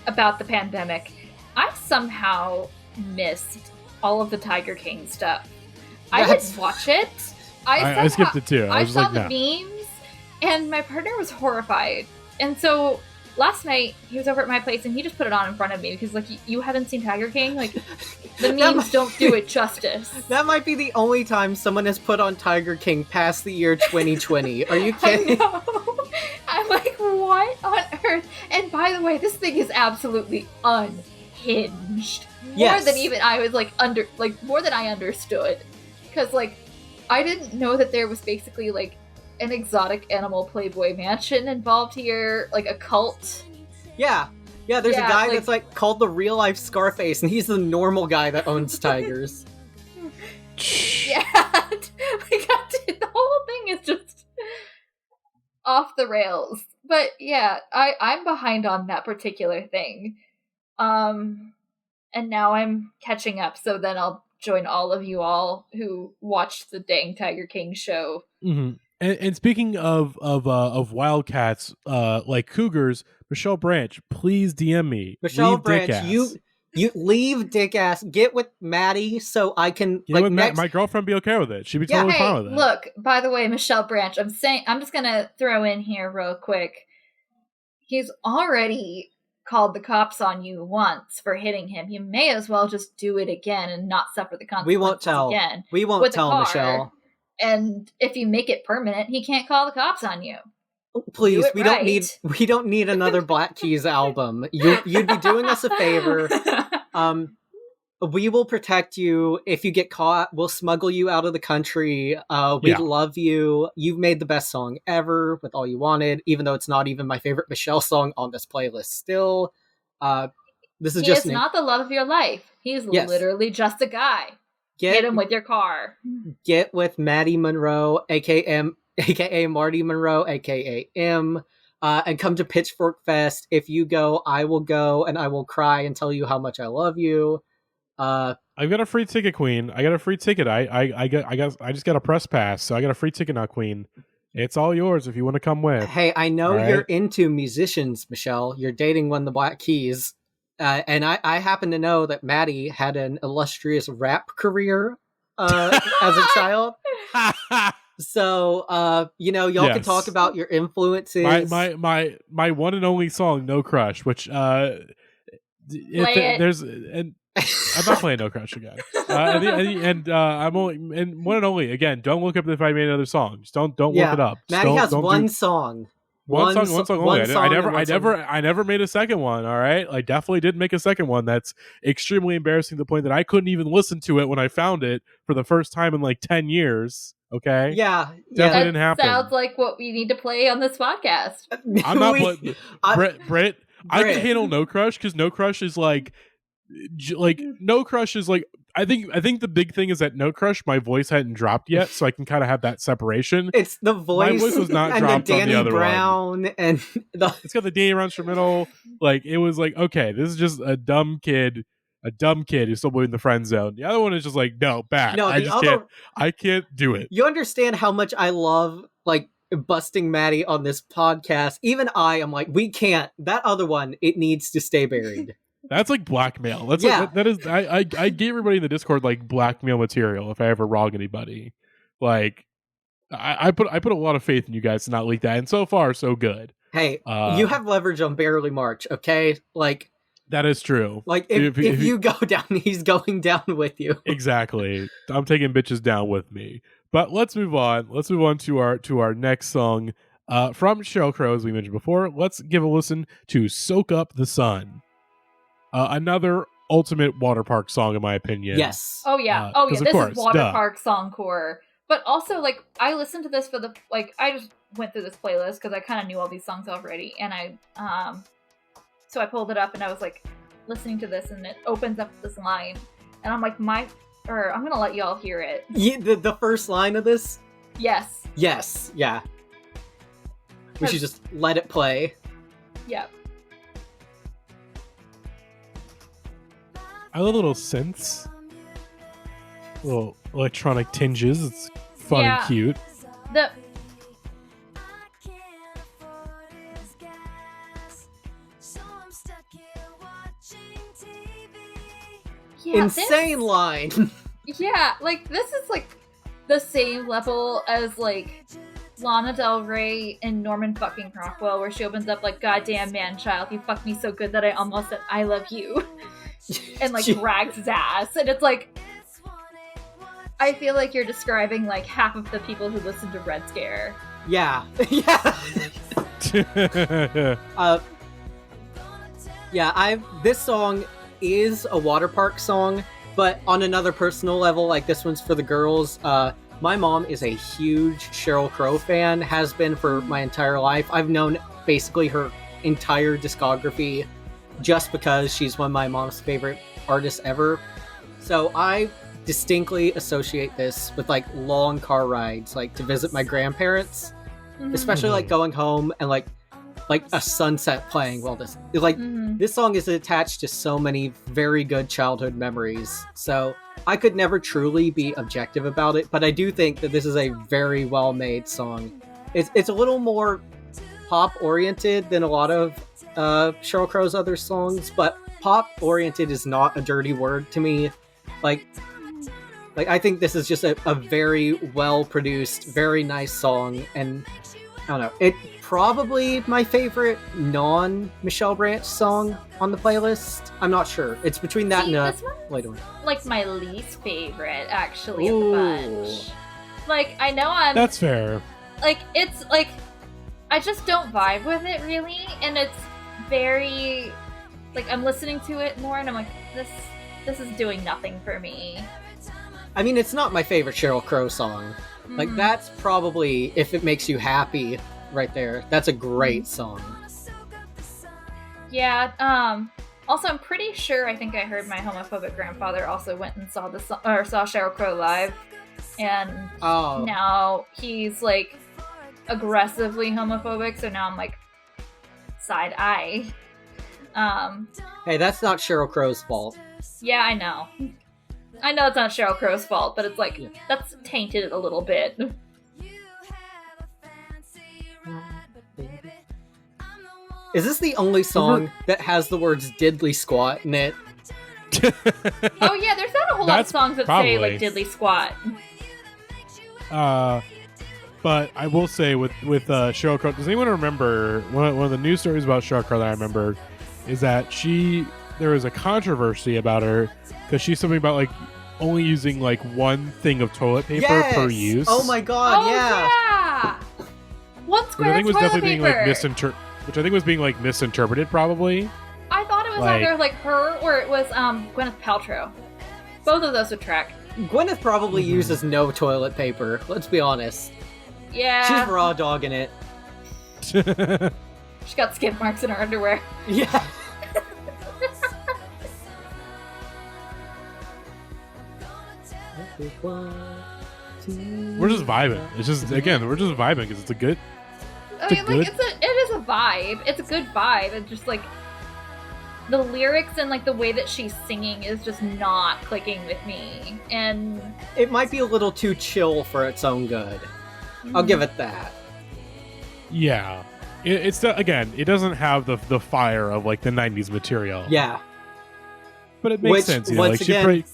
about the pandemic. I somehow missed all of the Tiger King stuff. I didn't watch it. I skipped it too. I saw the memes, and my partner was horrified. And so last night he was over at my place, and he just put it on in front of me because, like, you haven't seen Tiger King, like. The memes don't do it justice. That might be the only time someone has put on Tiger King past the year 2020. Are you kidding? I know. I'm like, what on earth? And by the way, this thing is absolutely unhinged. More than even I was more than I understood. Because, like, I didn't know that there was basically, like, an exotic animal Playboy mansion involved here, like a cult. Yeah. Yeah, there's a guy that's, like, called the real life Scarface, and he's the normal guy that owns tigers. Yeah, the whole thing is just off the rails. But yeah, I'm behind on that particular thing. And now I'm catching up, so then I'll join all of you all who watched the dang Tiger King show. Mm-hmm. And speaking of wildcats, like cougars, Michelle Branch, please DM me. Michelle leave Branch, dick ass. you leave dick ass. Get with Matty so I can my girlfriend be okay with it. She'd be totally fine with it. Look, by the way, Michelle Branch, I'm just gonna throw in here real quick. He's already called the cops on you once for hitting him. You may as well just do it again and not suffer the consequences. Again. We won't tell Michelle. And if you make it permanent, he can't call the cops on you. Please, we don't need another Black Keys album. You'd be doing us a favor. We will protect you. If you get caught, we'll smuggle you out of the country. We love you. You've made the best song ever with All You Wanted, even though it's not even my favorite Michelle song on this playlist still. He is not the love of your life. He's literally just a guy. Hit him with your car. Get with Maddie Monroe, aka Marty Monroe, aka M, and come to Pitchfork Fest. If you go, I will go, and I will cry and tell you how much I love you. I've got a free ticket, Queen. I got a free ticket. I just got a press pass, so I got a free ticket now, Queen. It's all yours if you want to come with. Hey, I know you're into musicians, Michelle. You're dating one of the Black Keys. And I happen to know that Matty had an illustrious rap career as a child. So, y'all can talk about your influences. My one and only song, No Crush, which I'm not playing No Crush again. I'm one and only again. Don't look up if I made another song. Just don't look it up. Matty has one song. One song only. I never made a second one. All right, I definitely did make a second one. That's extremely embarrassing to the point that I couldn't even listen to it when I found it for the first time in like 10 years. Okay, definitely didn't happen. Sounds like what we need to play on this podcast. I'm not Britt. I can handle No Crush because No Crush is like No Crush is like. I think the big thing is that No Crush, my voice hadn't dropped yet, so I can kind of have that separation. It's the voice. My voice was not and dropped the Danny on the other Brown one. And it's got the Danny Brown instrumental. Like it was like, okay, this is just a dumb kid who's still in the friend zone. The other one is just like, no, back. No, I can't do it. You understand how much I love like busting Matty on this podcast. Even I am like, we can't. That other one, it needs to stay buried. That's like blackmail. That's like, that is. I gave everybody in the Discord like blackmail material if I ever wrong anybody. Like I put a lot of faith in you guys to not leak that, and so far so good. Hey, you have leverage on Barely March, okay? Like that is true. Like if you go down, he's going down with you. Exactly. I'm taking bitches down with me. But let's move on. Let's move on to our next song from Sheryl Crow, as we mentioned before. Let's give a listen to "Soak Up the Sun." Another ultimate water park song, in my opinion. Yes. Oh yeah. This is water park songcore. But also, like, I listened to this for the I just went through this playlist because I kind of knew all these songs already, and so I pulled it up and I was like listening to this, and it opens up this line, and I'm like, I'm gonna let y'all hear it. Yeah, the first line of this. Yes. Yeah. We should just let it play. Yep. I love little synths, little electronic tinges. It's fun and cute. Insane line. Yeah, like this is like the same level as like Lana Del Rey and Norman fucking Rockwell, where she opens up like, "Goddamn man child, you fucked me so good that I almost said I love you." And like drags his ass, and it's like, I feel like you're describing like half of the people who listen to Red Scare. Yeah. This song is a water park song, but on another personal level, like this one's for the girls. My mom is a huge Sheryl Crow fan, has been for my entire life. I've known basically her entire discography just because she's one of my mom's favorite artists ever. So I distinctly associate this with like long car rides, like to visit my grandparents, especially like going home and like a sunset playing while this this song is attached to so many very good childhood memories. So I could never truly be objective about it, but I do think that this is a very well made song. It's a little more pop oriented than a lot of Sheryl Crow's other songs, but pop oriented is not a dirty word to me. Like I think this is just a very well produced, very nice song, and I don't know, it probably my favorite non Michelle Branch song on the playlist. I'm not sure. It's between that and a later one. Like my least favorite actually of the bunch. Like I know that's fair. Like it's like I just don't vibe with it really, and it's very like I'm listening to it more and I'm like, this is doing nothing for me. I mean, it's not my favorite Sheryl Crow song. Like that's probably, if it makes you happy right there, that's a great song. Yeah, also I'm pretty sure I think I heard my homophobic grandfather also went and saw saw Sheryl Crow live, and now he's like aggressively homophobic, so now I'm like side eye. Hey, that's not Sheryl Crow's fault. Yeah, I know it's not Sheryl Crow's fault, but it's like that's tainted it a little bit. Is this the only song that has the words diddly squat in it? Oh yeah, there's not a whole lot of songs that say like diddly squat. But I will say with Sheryl Crow, does anyone remember one of the news stories about Sheryl Crow that I remember is that there was a controversy about her because she's something about like only using like one thing of toilet paper per use. Oh my god, yeah. One which square I of think was toilet definitely being paper. which I think was being like misinterpreted probably. I thought it was Like- either like her or it was Gwyneth Paltrow. Both of those would track. Gwyneth probably uses no toilet paper. Let's be honest. Yeah. She's raw dogging it. She's got skid marks in her underwear. Yeah. We're just vibing. It's just again, we're just vibing because it's a good. I mean, like, it is a vibe. It's a good vibe. It's just like the lyrics and like the way that she's singing is just not clicking with me. And It might be a little too chill for its own good. I'll give it that. Yeah, it's again, it doesn't have the fire of like the '90s material. Yeah. but it makes Which, sense. You know, once like she's again, pretty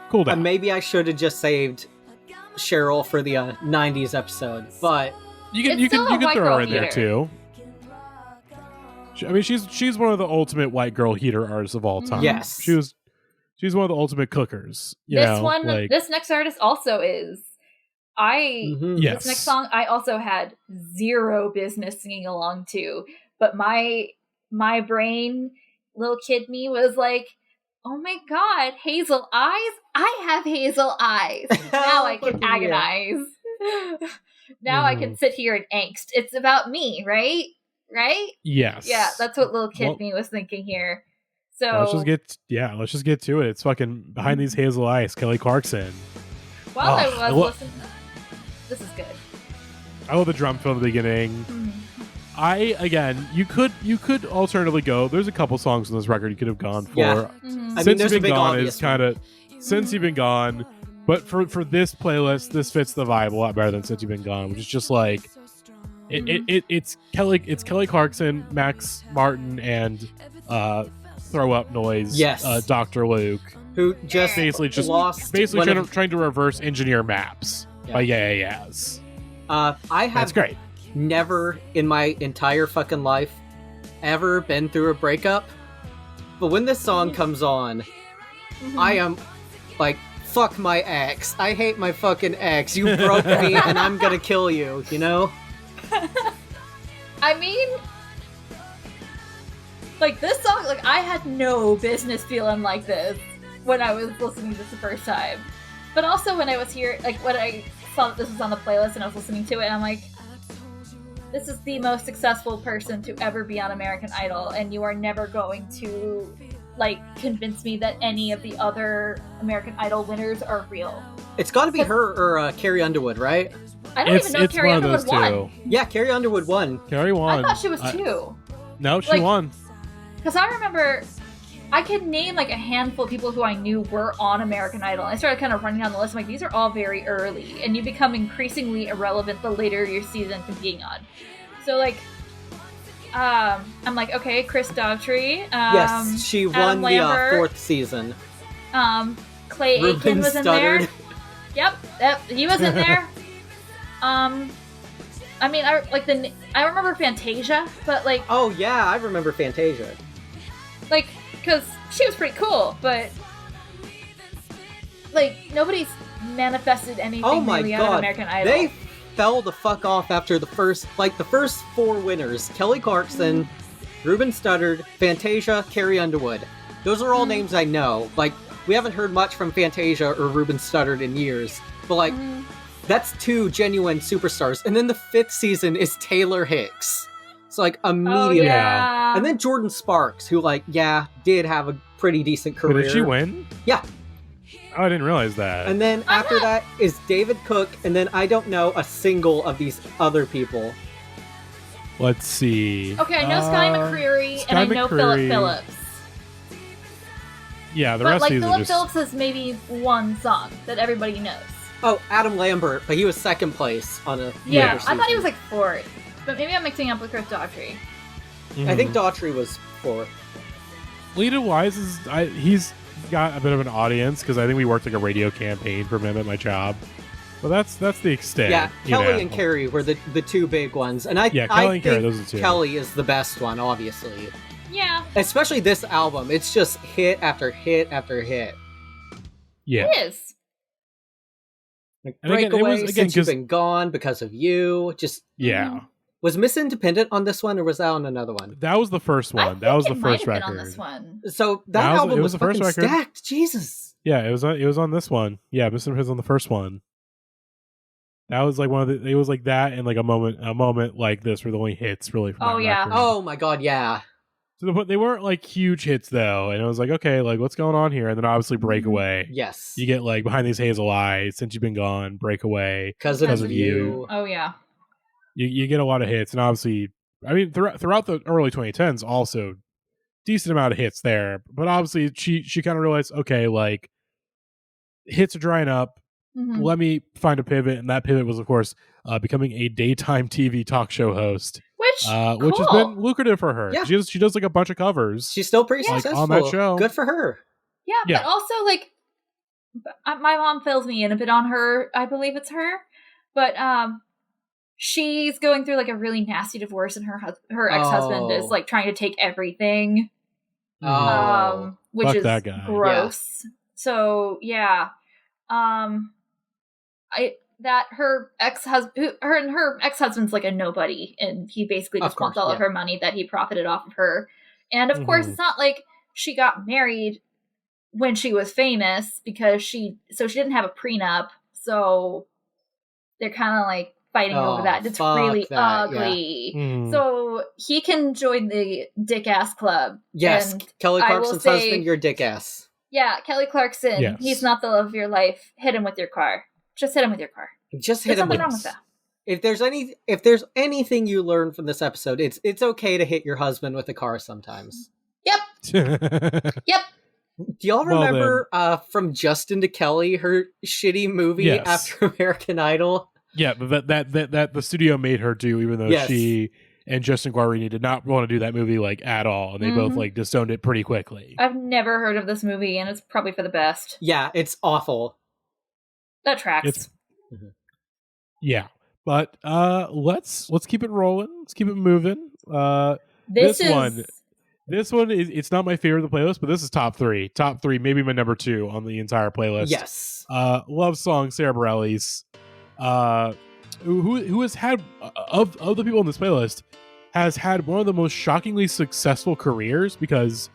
cool down. Maybe I should have just saved Sheryl for the 90s episode, but You can It's still a white throw girl her in there heater. too. I mean, she's one of the ultimate white girl heater artists of all time. Yes. She's one of the ultimate cookers. This next artist also is. Yes. This next song I also had zero business singing along to, but my brain, little kid me, was like, oh my god, hazel eyes? I have hazel eyes. Now I can agonize. Now I can sit here and angst. It's about me, right? Right? Yes. Yeah, that's what little kid me was thinking here. So let's just get to it. It's fucking Behind These Hazel Eyes, Kelly Clarkson. while I was listening, this is good. I love the drum fill in the beginning. You could alternatively go. There's a couple songs on this record you could have gone for. Yeah. I mean, there's a big obvious one. Since You've Been Gone, but for this playlist, this fits the vibe a lot better than Since You've Been Gone, which is just like it's Kelly Clarkson, Max Martin, and Throw Up Noise. Yes. Dr. Luke, who just lost trying to reverse engineer maps by Yes. I have That's great. never in my entire fucking life ever been through a breakup, but when this song comes on, I am like, fuck my ex. I hate my fucking ex. You broke me and I'm gonna kill you, you know? I mean, like, this song, like, I had no business feeling like this when I was listening to this the first time. But also when I was here, like, when I saw that this was on the playlist and I was listening to it, I'm like, this is the most successful person to ever be on American Idol, and you are never going to, like, convince me that any of the other American Idol winners are real. It's gotta be her or Carrie Underwood, right? I don't even know if Carrie Underwood won. Yeah, Carrie Underwood won. Carrie won. I thought she was two. No, she won. Because I remember, I could name like a handful of people who I knew were on American Idol. I started kind of running down the list. I'm like, these are all very early, and you become increasingly irrelevant the later your season can be on. So like, I'm like, okay, Chris Daughtry. Yes, she won the fourth season. Clay Ruben Aiken was stuttered. in there. Yep, he was in there. I mean, I remember Fantasia, but like, oh yeah, I remember Fantasia. like, because she was pretty cool, but like, nobody's manifested anything really out of American Idol. They fell the fuck off after the first four winners: Kelly Clarkson, Ruben Studdard, Fantasia, Carrie Underwood. Those are all names I know. Like, we haven't heard much from Fantasia or Ruben Studdard in years, but like, that's two genuine superstars. And then the fifth season is Taylor Hicks. It's like immediately. Oh, yeah. And then Jordan Sparks, who did have a pretty decent career. But did she win? Yeah. Oh, I didn't realize that. And then after that is David Cook, and then I don't know a single of these other people. Let's see. Okay, I know Sky McCreery, and I know Philip Phillips. Yeah, the rest of these are Philip just... Phillips has maybe one song that everybody knows. Oh, Adam Lambert, but he was second place on a later Yeah, season. I thought he was like fourth, but maybe I'm mixing up with Chris Daughtry. I think Daughtry was fourth. Lita Wise he's got a bit of an audience because I think we worked like a radio campaign for him at my job. But that's the extent. Yeah, Kelly and Carrie were the two big ones, and I Kelly and Carrie, those are the two. Kelly is the best one, obviously. Yeah, especially this album. It's just hit after hit after hit. Yeah, it is. Like, Breakaway, Since You've Been Gone, Because of You, just... Yeah. Was Miss Independent on this one, or was that on another one? That was the first I one. think That was it the might first have been record. on this one. So that album was the first fucking record. stacked. Jesus. Yeah, it was on this one. Yeah, Miss Independent's on the first one. That was like one of the. It was like that, and like a moment like this were the only hits really. From Oh, that yeah. record. Oh my god, yeah. So they weren't like huge hits though, and I was like, okay, like what's going on here? And then obviously Breakaway. Yes. You get like Behind These Hazel Eyes, Since You've Been Gone, Breakaway, Because of You. Oh, yeah. You get a lot of hits, and obviously, I mean, throughout the early 2010s, also decent amount of hits there. But obviously, she kind of realized, okay, like hits are drying up. Mhm. Let me find a pivot, and that pivot was, of course, becoming a daytime TV talk show host, Which has been lucrative for her. Yeah. She does like a bunch of covers. She's still pretty Like, successful. on that show. Good for her. Yeah, but also, like, my mom fills me in a bit on her. I believe it's her. But, she's going through, like, a really nasty divorce, and her ex-husband is, like, trying to take everything. Oh. Which Fuck is that guy. gross. So, yeah. Her ex-husband's like a nobody, and he basically just wants all of her money that he profited off of her. And of course, it's not like she got married when she was famous, because she didn't have a prenup, so they're kind of like fighting over that. It's really ugly. Yeah. So he can join the dick ass club. Yes, and Kelly Clarkson's husband, you're dick ass. Yeah, Kelly Clarkson. Yes. He's not the love of your life. Hit him with your car. Just hit him with your car. Just hit There's him nothing with wrong with that. If there's anything you learn from this episode, it's okay to hit your husband with a car sometimes. Yep. Yep. Do y'all remember from Justin to Kelly, her shitty movie after American Idol? Yeah, but that the studio made her do, even though she and Justin Guarini did not want to do that movie like at all, and they both like disowned it pretty quickly. I've never heard of this movie, and it's probably for the best. Yeah, it's awful. That tracks. Yeah, but let's keep it rolling. Let's keep it moving. This one is, it's not my favorite of the playlist, but this is top three, maybe my number 2 on the entire playlist. Yes. Love song, Sara Bareilles, who has had of the people on this playlist has had one of the most shockingly successful careers, because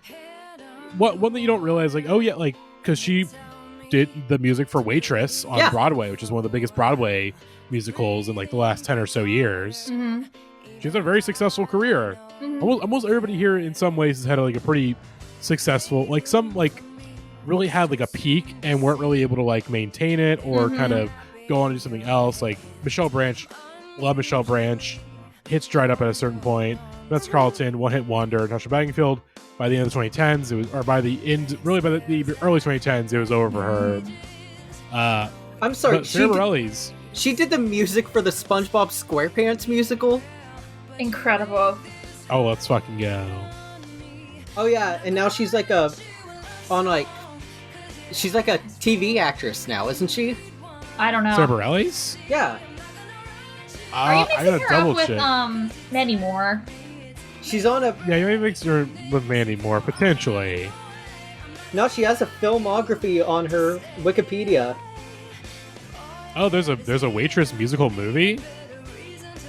one that you don't realize, like, oh yeah, like, because she did the music for Waitress on Broadway, which is one of the biggest Broadway musicals in like the last 10 or so years. She's had a very successful career. Almost everybody here in some ways has had like a pretty successful, like some like really had like a peak and weren't really able to like maintain it or kind of go on and do something else. Like Michelle Branch, love Michelle Branch, hits dried up at a certain point. That's Carlton, one hit wonder. Natasha Bedingfield, by the end of the 2010s, it was, or by the early 2010s, it was over for her. I'm sorry, Sara Bareilles. She did the music for the SpongeBob SquarePants musical. Incredible. Oh, let's fucking go. Oh yeah, and now she's like she's like a TV actress now, isn't she? I don't know. Sara Bareilles? Yeah. Are you mixing her up with check. Mandy Moore? She's on a... Yeah, you may mix her with Mandy Moore, potentially. No, she has a filmography on her Wikipedia. Oh, there's a Waitress musical movie?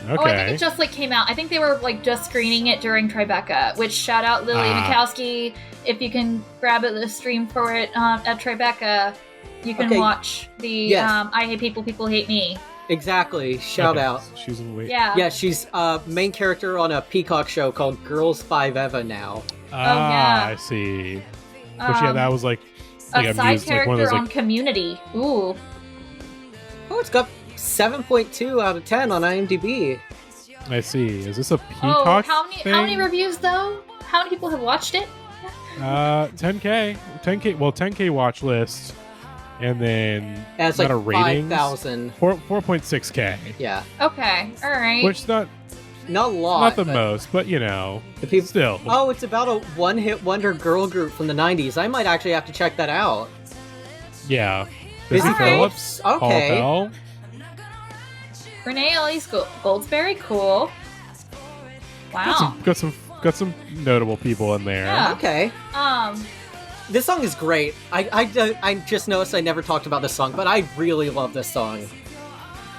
Okay. Oh, I think it just like came out. I think they were like just screening it during Tribeca, which shout out Lily Mikowski. If you can grab it, the stream for it at Tribeca, you can watch the I Hate People, People Hate Me. Exactly. Shout out. She's in Wait. Yeah. Yeah, she's main character on a Peacock show called Girls 5 Eva now. I see. But yeah, that was like a side character on Community. Ooh. Oh, it's got 7.2 out of 10 on IMDb. I see. Is this a Peacock how many thing? reviews though? How many people have watched it? 10K watch list, and then it's like a ratings 5,000. 4.6K. Yeah. Okay. All right. a Which lot. Not the most, but you know, the people still. Oh, it's about a one-hit wonder girl group from the 90s. I might actually have to check that out. Yeah. Busy Phillips. Okay. Paul Bell. Renee Elise Goldsberry, cool. Wow. Got some notable people in there. Yeah. Okay. This song is great. I just noticed I never talked about this song, but I really love this song.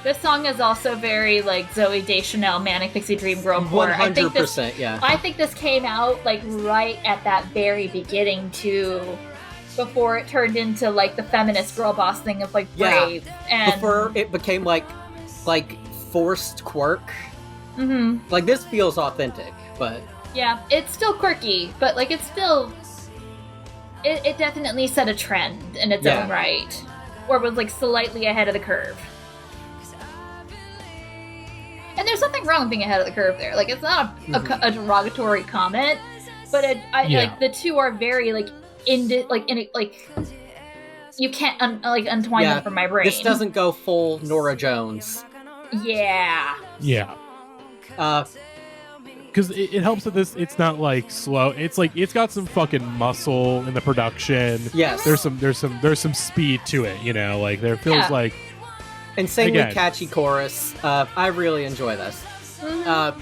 This song is also very like Zooey Deschanel, Manic Pixie Dream Girl. 100%, yeah. I think this came out like right at that very beginning too, before it turned into like the feminist girl boss thing of like Brave, and before it became like forced quirk. Mm-hmm. Like this feels authentic, but yeah, it's still quirky, but like it's still it definitely set a trend in its own right, or was like slightly ahead of the curve. And there's nothing wrong with being ahead of the curve there. Like, it's not a derogatory comment, but like the two are very like you can't untwine them from my brain. This doesn't go full Nora Jones. Yeah. Because it helps that it's not like slow. It's like it's got some fucking muscle in the production. Yes, there's some speed to it. You know, like there feels like. Insanely catchy chorus. I really enjoy this. Mm-hmm.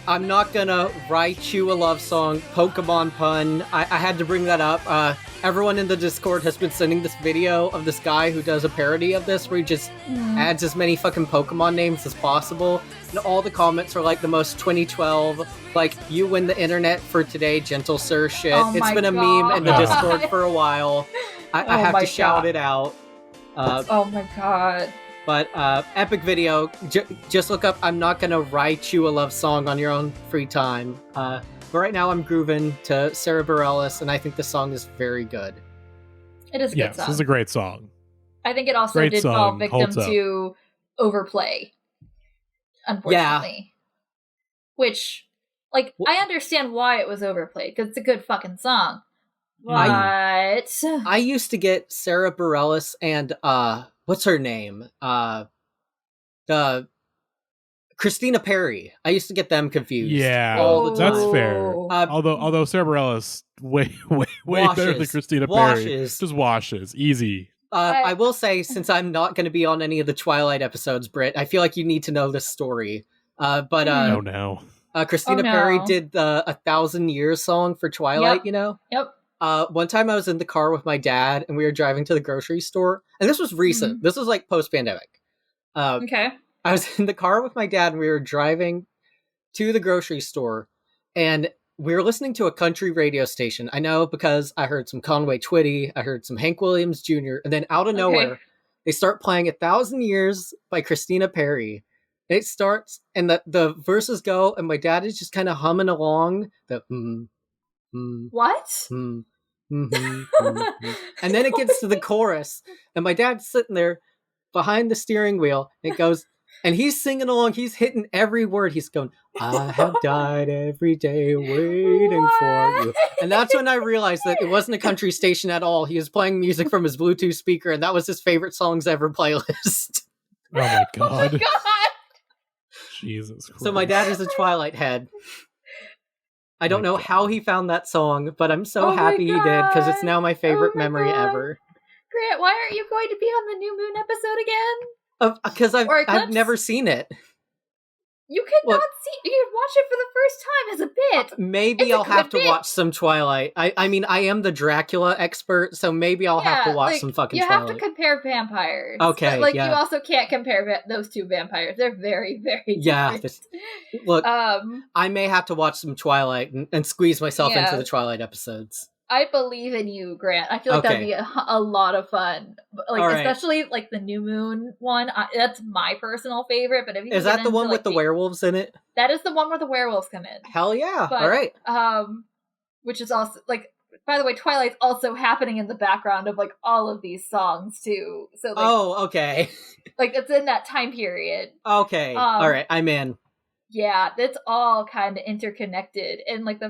I'm not gonna write you a love song. Pokemon pun. I had to bring that up. Everyone in the Discord has been sending this video of this guy who does a parody of this, where he just adds as many fucking Pokemon names as possible, and all the comments are like the most 2012, like you win the internet for today, gentle sir shit. It's been a meme in the Discord for a while. I have to shout it out. Oh my god. But epic video. Just look up I'm Not Gonna Write You a Love Song on your own free time. But right now I'm grooving to Sara Bareilles, and I think the song is very good. It is a good song. This is a great song. I think it also did fall victim to overplay, unfortunately. Yeah. Which, like, I understand why it was overplayed, because it's a good fucking song. But I used to get Sara Bareilles and what's her name? Christina Perri. I used to get them confused. Yeah, all the time. That's fair. Although Sara Bareilles way better than Christina Perri. Just washes easy. I will say, since I'm not going to be on any of the Twilight episodes, Britt, I feel like you need to know this story. Oh no. Christina Perri did the 1,000 Years song for Twilight. You know. Yep. One time I was in the car with my dad and we were driving to the grocery store, and this was recent. This was like post-pandemic. Okay. I was in the car with my dad and we were driving to the grocery store, and we were listening to a country radio station. I know because I heard some Conway Twitty, I heard some Hank Williams Jr., and then out of nowhere, they start playing 1,000 Years by Christina Perri. It starts and the verses go, and my dad is just kind of humming along the what? And then it gets to the chorus, and my dad's sitting there behind the steering wheel. It goes, and he's singing along. He's hitting every word. He's going, I have died every day waiting for you. And that's when I realized that it wasn't a country station at all. He was playing music from his Bluetooth speaker, and that was his favorite songs ever playlist. Oh my god. Oh my god. Jesus Christ. So my dad is a Twilight head. I don't know how he found that song, but I'm so happy he did, because it's now my favorite memory ever. Grant, why aren't you going to be on the New Moon episode again? Because I've never seen it. You could not see. You could watch it for the first time as a bit. Maybe I'll have to watch some Twilight. I mean, I am the Dracula expert, so maybe I'll have to watch some fucking Twilight. You have to compare vampires. Okay, but, you also can't compare those two vampires. They're very, very different. Look, I may have to watch some Twilight and squeeze myself into the Twilight episodes. I believe in you, Grant. I feel like that'd be a lot of fun. Like, especially like the New Moon one. That's my personal favorite. But if you is that the one with the werewolves in it? That is the one where the werewolves come in. Hell yeah! But, all right. Which is also like, by the way, Twilight's also happening in the background of like all of these songs too. So like, okay. Like it's in that time period. Okay. All right. I'm in. Yeah, it's all kind of interconnected, and like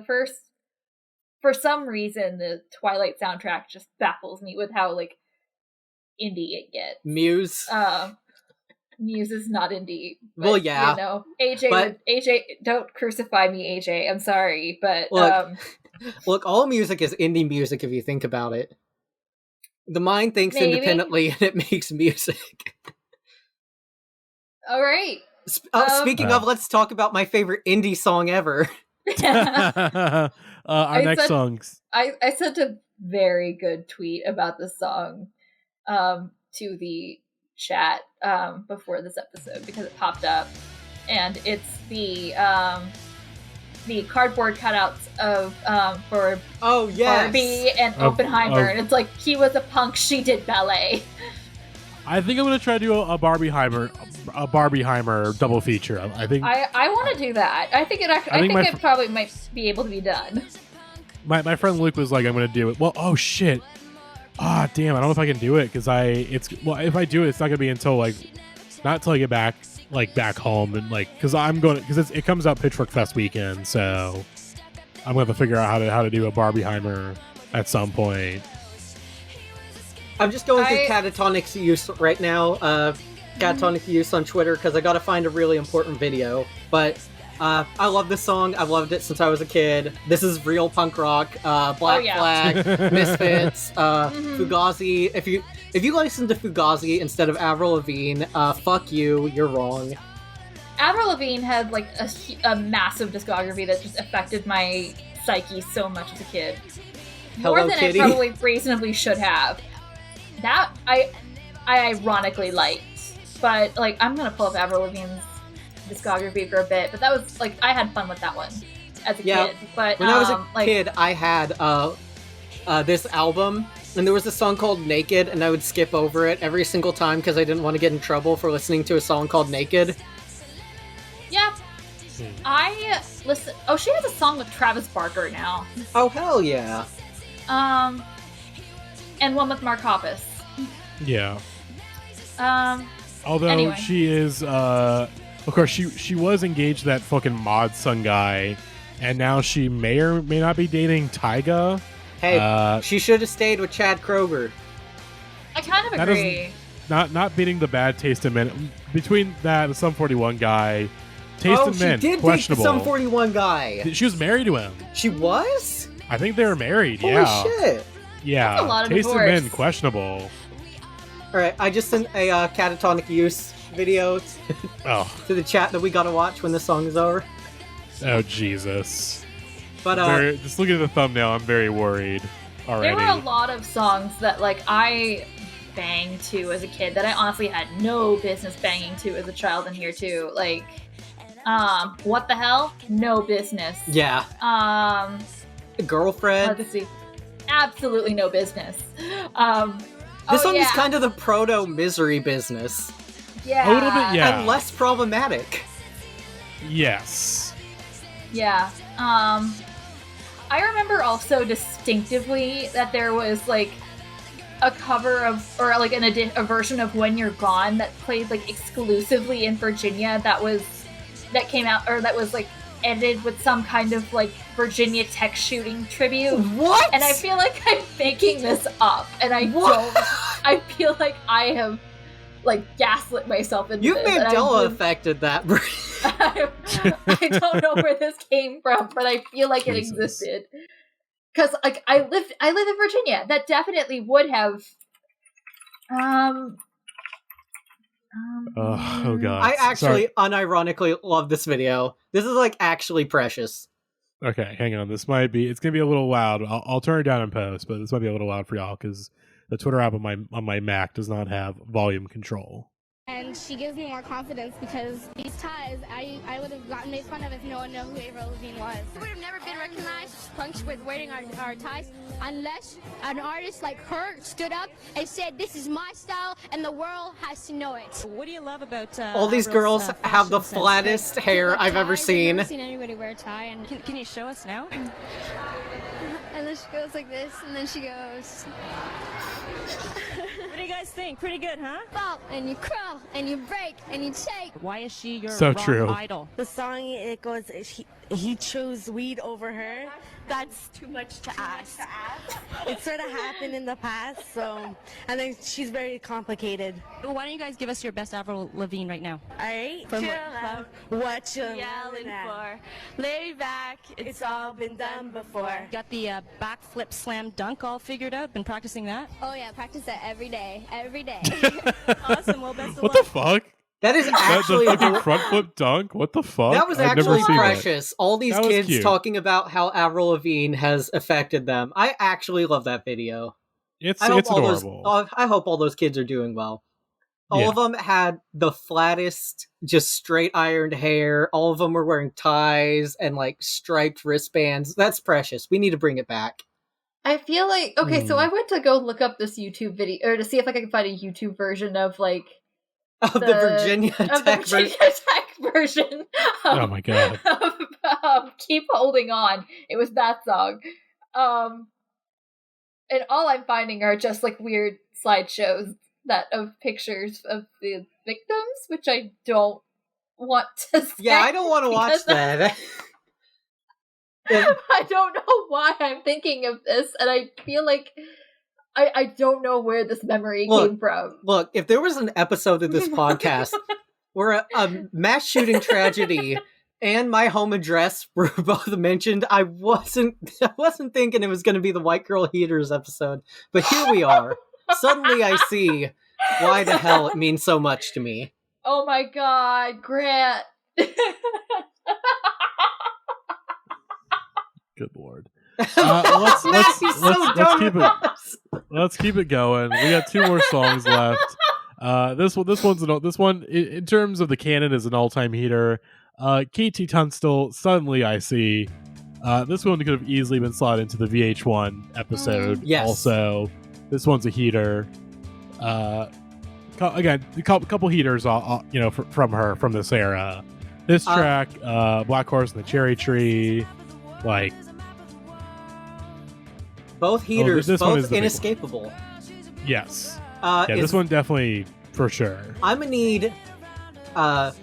for some reason, the Twilight soundtrack just baffles me with how, like, indie it gets. Muse? Muse is not indie. But, well, yeah. You know, AJ, don't crucify me, AJ. I'm sorry, but... Look, all music is indie music if you think about it. The mind thinks independently and it makes music. All right. Speaking of, let's talk about my favorite indie song ever. Our next songs. I sent a very good tweet about this song to the chat before this episode because it popped up, and it's the cardboard cutouts of for Barbie and Oppenheimer, and it's like he was a punk, she did ballet. I think I'm gonna try to do a Barbieheimer double feature. I think I want to do that. I think it probably might be able to be done. My friend Luke was like, I'm gonna do it. Well, oh shit. Ah, damn, I don't know if I can do it because if I do it, it's not gonna be until not until I get back home and because it comes out Pitchfork Fest weekend, so I'm gonna have to figure out how to do a Barbieheimer at some point. I'm just going through Catatonic Use right now. Catatonic Use on Twitter because I gotta find a really important video. But I love this song. I've loved it since I was a kid. This is real punk rock. Black Flag, Misfits, Fugazi. If you listen to Fugazi instead of Avril Lavigne, fuck you. You're wrong. Avril Lavigne had a massive discography that just affected my psyche so much as a kid. More than Kitty. I probably reasonably should have. That I ironically liked, but I'm gonna pull up Avril Lavigne's discography for a bit. But that was I had fun with that one as a kid. But when I was a kid, I had this album, and there was a song called "Naked," and I would skip over it every single time because I didn't want to get in trouble for listening to a song called "Naked." Yeah, I listen. Oh, she has a song with Travis Barker now. Oh hell yeah! And one with Mark Hoppus. Yeah. Although anyway. she is, of course, she was engaged to that fucking mod son guy, and now she may or may not be dating Tyga. Hey, she should have stayed with Chad Kroeger. I kind of agree. Not beating the bad taste in men between that and the Sum 41 guy. Taste in men, she did questionable. date the Sum 41 guy. She was married to him. She was? I think they were married. Holy shit! Yeah, that's a lot of taste divorce. in men, questionable. Alright, I just sent a Catatonic Use video to the chat that we gotta watch when the song is over. Oh, Jesus. But just looking at the thumbnail, I'm very worried already. There were a lot of songs that I banged to as a kid that I honestly had no business banging to as a child in here too. What the hell? No business. Yeah. Girlfriend. Let's see. Absolutely no business. This song is kind of the proto Misery Business. Yeah. A little bit, yeah. And less problematic. Yes. Yeah. I remember also distinctively that there was a cover of, or a version of When You're Gone that played exclusively in Virginia that came out, or that was edited with some kind of Virginia Tech shooting tribute. What? And I feel like I'm making this up, and I feel like I have gaslit myself into You've this. You've Mandela affected that. I don't know where this came from, but I feel like it existed. Because I live in Virginia. That definitely would have. Oh god. I actually unironically love this video. This is actually precious. Okay, hang on. It's gonna be a little loud. I'll turn it down in post, but this might be a little loud for y'all because the Twitter app on my Mac does not have volume control. And she gives me more confidence because these ties, I would have gotten made fun of if no one knew who Avril Lavigne was. We would have never been recognized as punks with wearing our ties unless an artist like her stood up and said, "This is my style and the world has to know it." What do you love about all these girls have the flattest hair I've ever seen. I've never seen anybody wear a tie. And Can you show us now? and then she goes like this, and then she goes. What do you guys think? Pretty good, huh? Fall and you crawl and you break and you take. Why is she your So rock true. idol? The song, it goes, he chose weed over her. That's too much to ask. It sort of happened in the past, so, and then she's very complicated. Why don't you guys give us your best Avril Lavigne right now? All right? From What you yelling for? Lay back, It's all been done before. Got the backflip slam dunk all figured out? Been practicing that? Oh yeah, practice that every day. Every day. Awesome. Well, best of What luck. the fuck? That is actually the fucking front flip dunk? What the fuck? That was I've never actually seen precious. All these That was kids cute. talking about how Avril Lavigne has affected them. I actually love that video. It's I hope adorable. I hope all those kids are doing well. All of them had the flattest, just straight ironed hair. All of them were wearing ties and like striped wristbands. That's precious. We need to bring it back. I feel like so I went to go look up this YouTube video or to see if I could find a YouTube version of like the Virginia Tech version. Oh my god! Keep Holding On. It was that song, and all I'm finding are just like weird slideshows of pictures of the victims, which I don't want to see. Yeah, I don't want to watch that. I don't know why I'm thinking of this, and I feel like I don't know where this memory came from. Look, if there was an episode of this podcast where a mass shooting tragedy and my home address were both mentioned, I wasn't thinking it was going to be the White Girl Heaters episode, but here we are. Suddenly I see why the hell it means so much to me. Oh my god, Grant. Good lord. Let's keep it going. We got 2 more songs left. This one in terms of the canon is an all-time heater. KT Tunstall, Suddenly I See. This one could have easily been slotted into the VH1 episode. Yes. Also, this one's a heater. Again, a couple heaters, from this era. This track, Black Horse and the Cherry Tree, like. Both heaters, both inescapable. Yes. This one definitely for sure. I'm gonna need a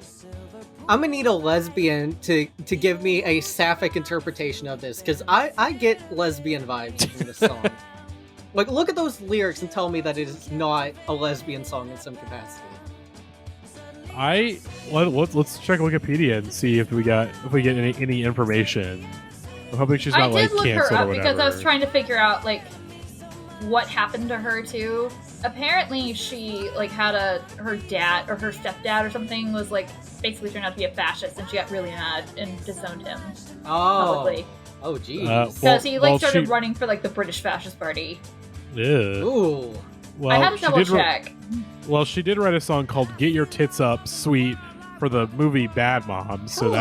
lesbian to give me a sapphic interpretation of this, because I get lesbian vibes from this song. Like, look at those lyrics and tell me that it is not a lesbian song in some capacity. Let's check Wikipedia and see if we get any information. I'm hoping she's not like canceled or whatever. I did look her up because I was trying to figure out like what happened to her too. Apparently, she like had her dad or her stepdad or something was like basically turned out to be a fascist, and she got really mad and disowned him publicly. Oh, geez. Because he started running for like the British Fascist Party. Yeah. Ooh. Well, I had to double check. She did write a song called "Get Your Tits Up, Sweet" for the movie Bad Moms, so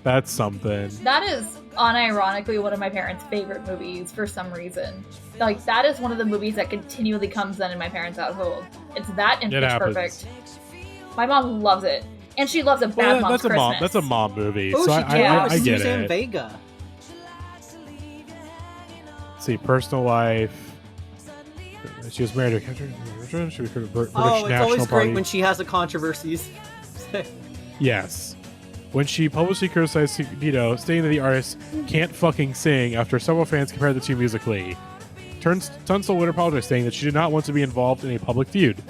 that's something. That is unironically one of my parents' favorite movies for some reason. Like, that is one of the movies that continually comes on in my parents' household. It's that and Pitch Perfect. My mom loves it. And she loves a Bad Mom's Christmas. That's a mom movie, so I get Suzanne it. Vega. Let's see, personal life. She was married to a country. She was for the British National Party. It's always great when she has a controversies. Yes. When she publicly criticized, stating that the artist can't fucking sing after several fans compared the two musically. Tunstall would apologize, saying that she did not want to be involved in a public feud.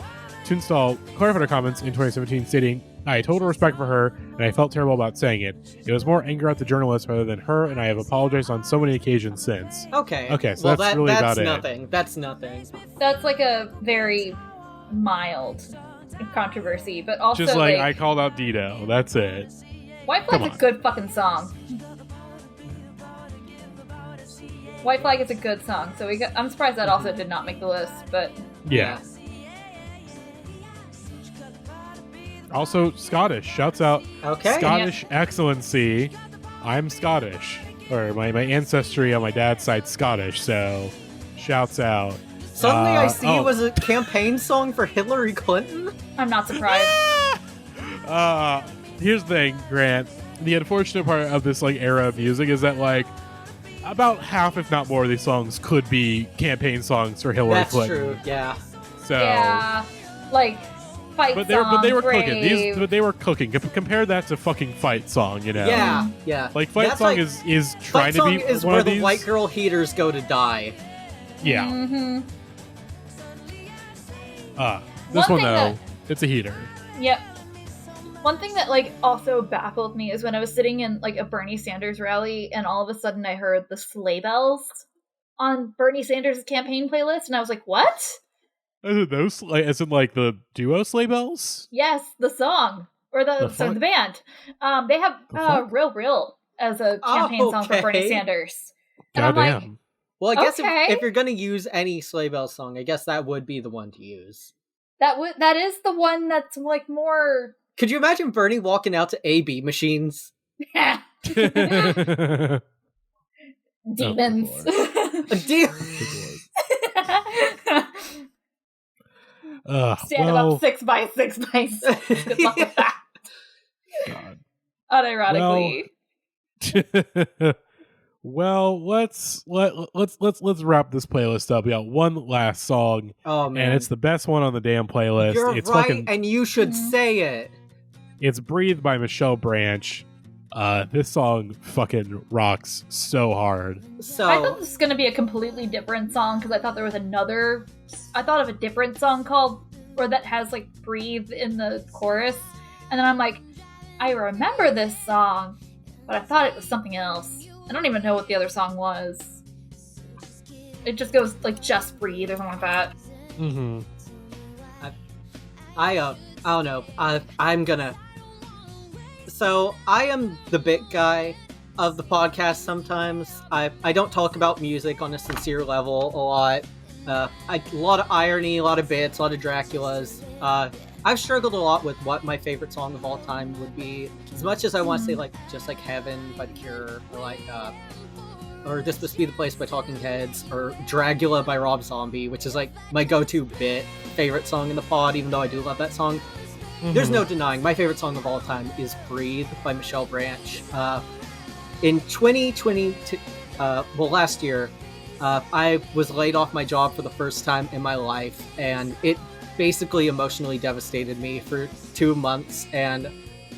Tunstall clarified her comments in 2017, stating, "I had total respect for her, and I felt terrible about saying it. It was more anger at the journalist rather than her, and I have apologized on so many occasions since." Okay, so that's really about nothing. it. That's nothing. That's like a very mild controversy, but also just like I called out Dido. That's it. White Flag's a good fucking song. White Flag is a good song, so I'm surprised that also did not make the list, but yeah. Also, Scottish. Shouts out Scottish excellency. I'm Scottish. Or my ancestry on my dad's side Scottish, so shouts out. Suddenly I See was a campaign song for Hillary Clinton? I'm not surprised. Here's the thing, Grant. The unfortunate part of this era of music is that about half, if not more, of these songs could be campaign songs for Hillary Clinton. That's true, yeah. So yeah, fight but song, they were Brave. cooking. They were cooking. Compare that to fucking Fight Song, Yeah. Fight Song is trying to be is one where of these. The white girl heaters go to die. Yeah. Mm-hmm. This one though, it's a heater. Yep. One thing that also baffled me is when I was sitting in a Bernie Sanders rally, and all of a sudden I heard the sleigh bells on Bernie Sanders' campaign playlist, and I was like, "What?" Is it those? Is it the duo sleigh bells? Yes, the song or the band. They have "Real" as a campaign song for Bernie Sanders. And I'm like, well, I guess if you're gonna use any sleigh bell song, I guess that would be the one to use. That is the one that's like more. Could you imagine Bernie walking out to AB machines? Demons. Stand up 6x6x6. Good luck with that. God. Unironically. Well, let's wrap this playlist up. We got one last song. Oh man, and it's the best one on the damn playlist. It's right, and you should say it. It's "Breathe" by Michelle Branch. This song fucking rocks so hard. So I thought this was gonna be a completely different song because I thought there was I thought of a different song that has like "Breathe" in the chorus, and then I'm like, I remember this song, but I thought it was something else. I don't even know what the other song was. It just goes like "Just Breathe" or something like that. Mm-hmm. I don't know. I'm gonna. So I am the bit guy of the podcast. Sometimes I don't talk about music on a sincere level a lot. A lot of irony, a lot of bits, a lot of Draculas. I've struggled a lot with what my favorite song of all time would be. As much as I want to say like just like "Heaven" by The Cure, or like or "This Must Be the Place" by Talking Heads, or "Dragula" by Rob Zombie, which is like my go-to bit favorite song in the pod, even though I do love that song. Mm-hmm. There's no denying my favorite song of all time is "Breathe" by Michelle Branch. In 2020, last year, I was laid off my job for the first time in my life, and it basically emotionally devastated me for 2 months, and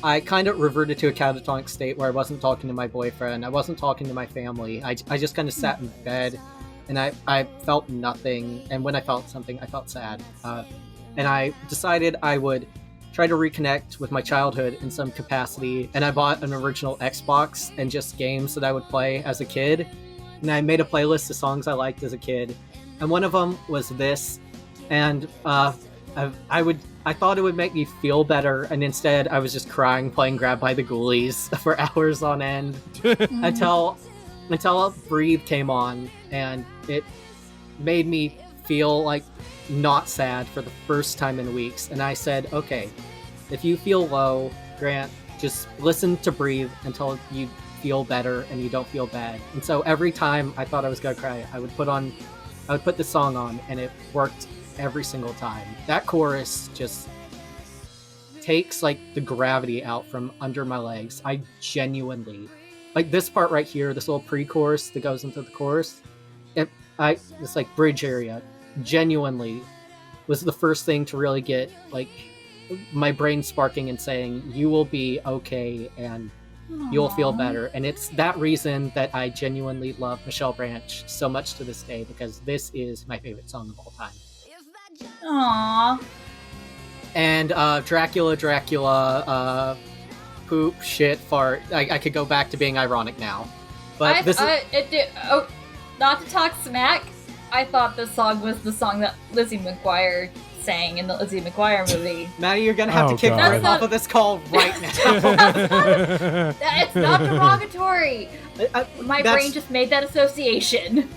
I kind of reverted to a catatonic state where I wasn't talking to my boyfriend, I wasn't talking to my family, I just kind of sat in bed, and I felt nothing, and when I felt something, I felt sad, and I decided I would try to reconnect with my childhood in some capacity, and I bought an original Xbox and just games that I would play as a kid, and I made a playlist of songs I liked as a kid, and one of them was this, and I thought it would make me feel better, and instead I was just crying playing Grab by the Ghoulies for hours on end until "Breathe" came on, and it made me feel like not sad for the first time in weeks. And I said, okay, if you feel low, Grant, just listen to "Breathe" until you feel better and you don't feel bad. And so every time I thought I was gonna cry, I would put the song on, and it worked every single time. That chorus just takes like the gravity out from under my legs. I genuinely like this part right here, this little pre-chorus that goes into the chorus. It's like bridge area. Genuinely was the first thing to really get like my brain sparking and saying, you will be okay and you'll feel better. And it's that reason that I genuinely love Michelle Branch so much to this day, because this is my favorite song of all time. Aww. And Dracula, poop, shit, fart. I could go back to being ironic now, but not to talk smack. I thought this song was the song that Lizzie McGuire sang in the Lizzie McGuire movie. Maddie, you're gonna have to kick Britt off of this call right now. It's not derogatory. My brain just made that association.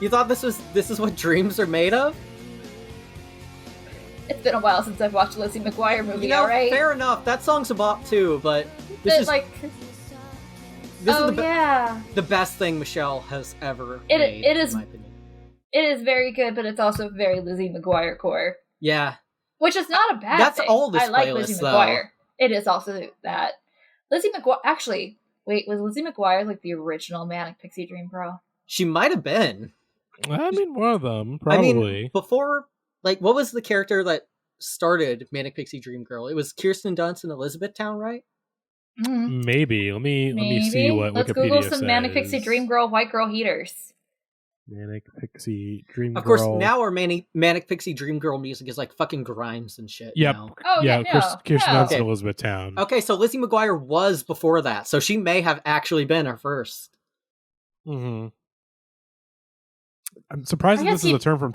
You thought this is what dreams are made of? It's been a while since I've watched a Lizzie McGuire movie, you know, alright? Fair enough. That song's a bop too, but this is the best thing Michelle has ever made, in my opinion. It is very good, but it's also very Lizzie McGuire core. Yeah. Which is not a bad That's thing. all this I like playlist, Lizzie though. McGuire. It is also that. Lizzie McGuire... Actually, wait, was Lizzie McGuire like the original Manic Pixie Dream Girl? She might have been. I mean, one of them, probably. I mean, before... Like, what was the character that started Manic Pixie Dream Girl? It was Kirsten Dunst in Elizabethtown, right? Mm-hmm. Maybe. Let me see what Let's Wikipedia Google some says. Manic Pixie Dream Girl white girl heaters. Manic Pixie Dream Girl. Of course, now our Manic Pixie Dream Girl music is like fucking Grimes and shit. Yep. Now. Oh, yeah, Kirsten Dunst Okay. in Elizabethtown. Okay, so Lizzie McGuire was before that, so she may have actually been our first. Mm-hmm. I'm surprised that this is a term from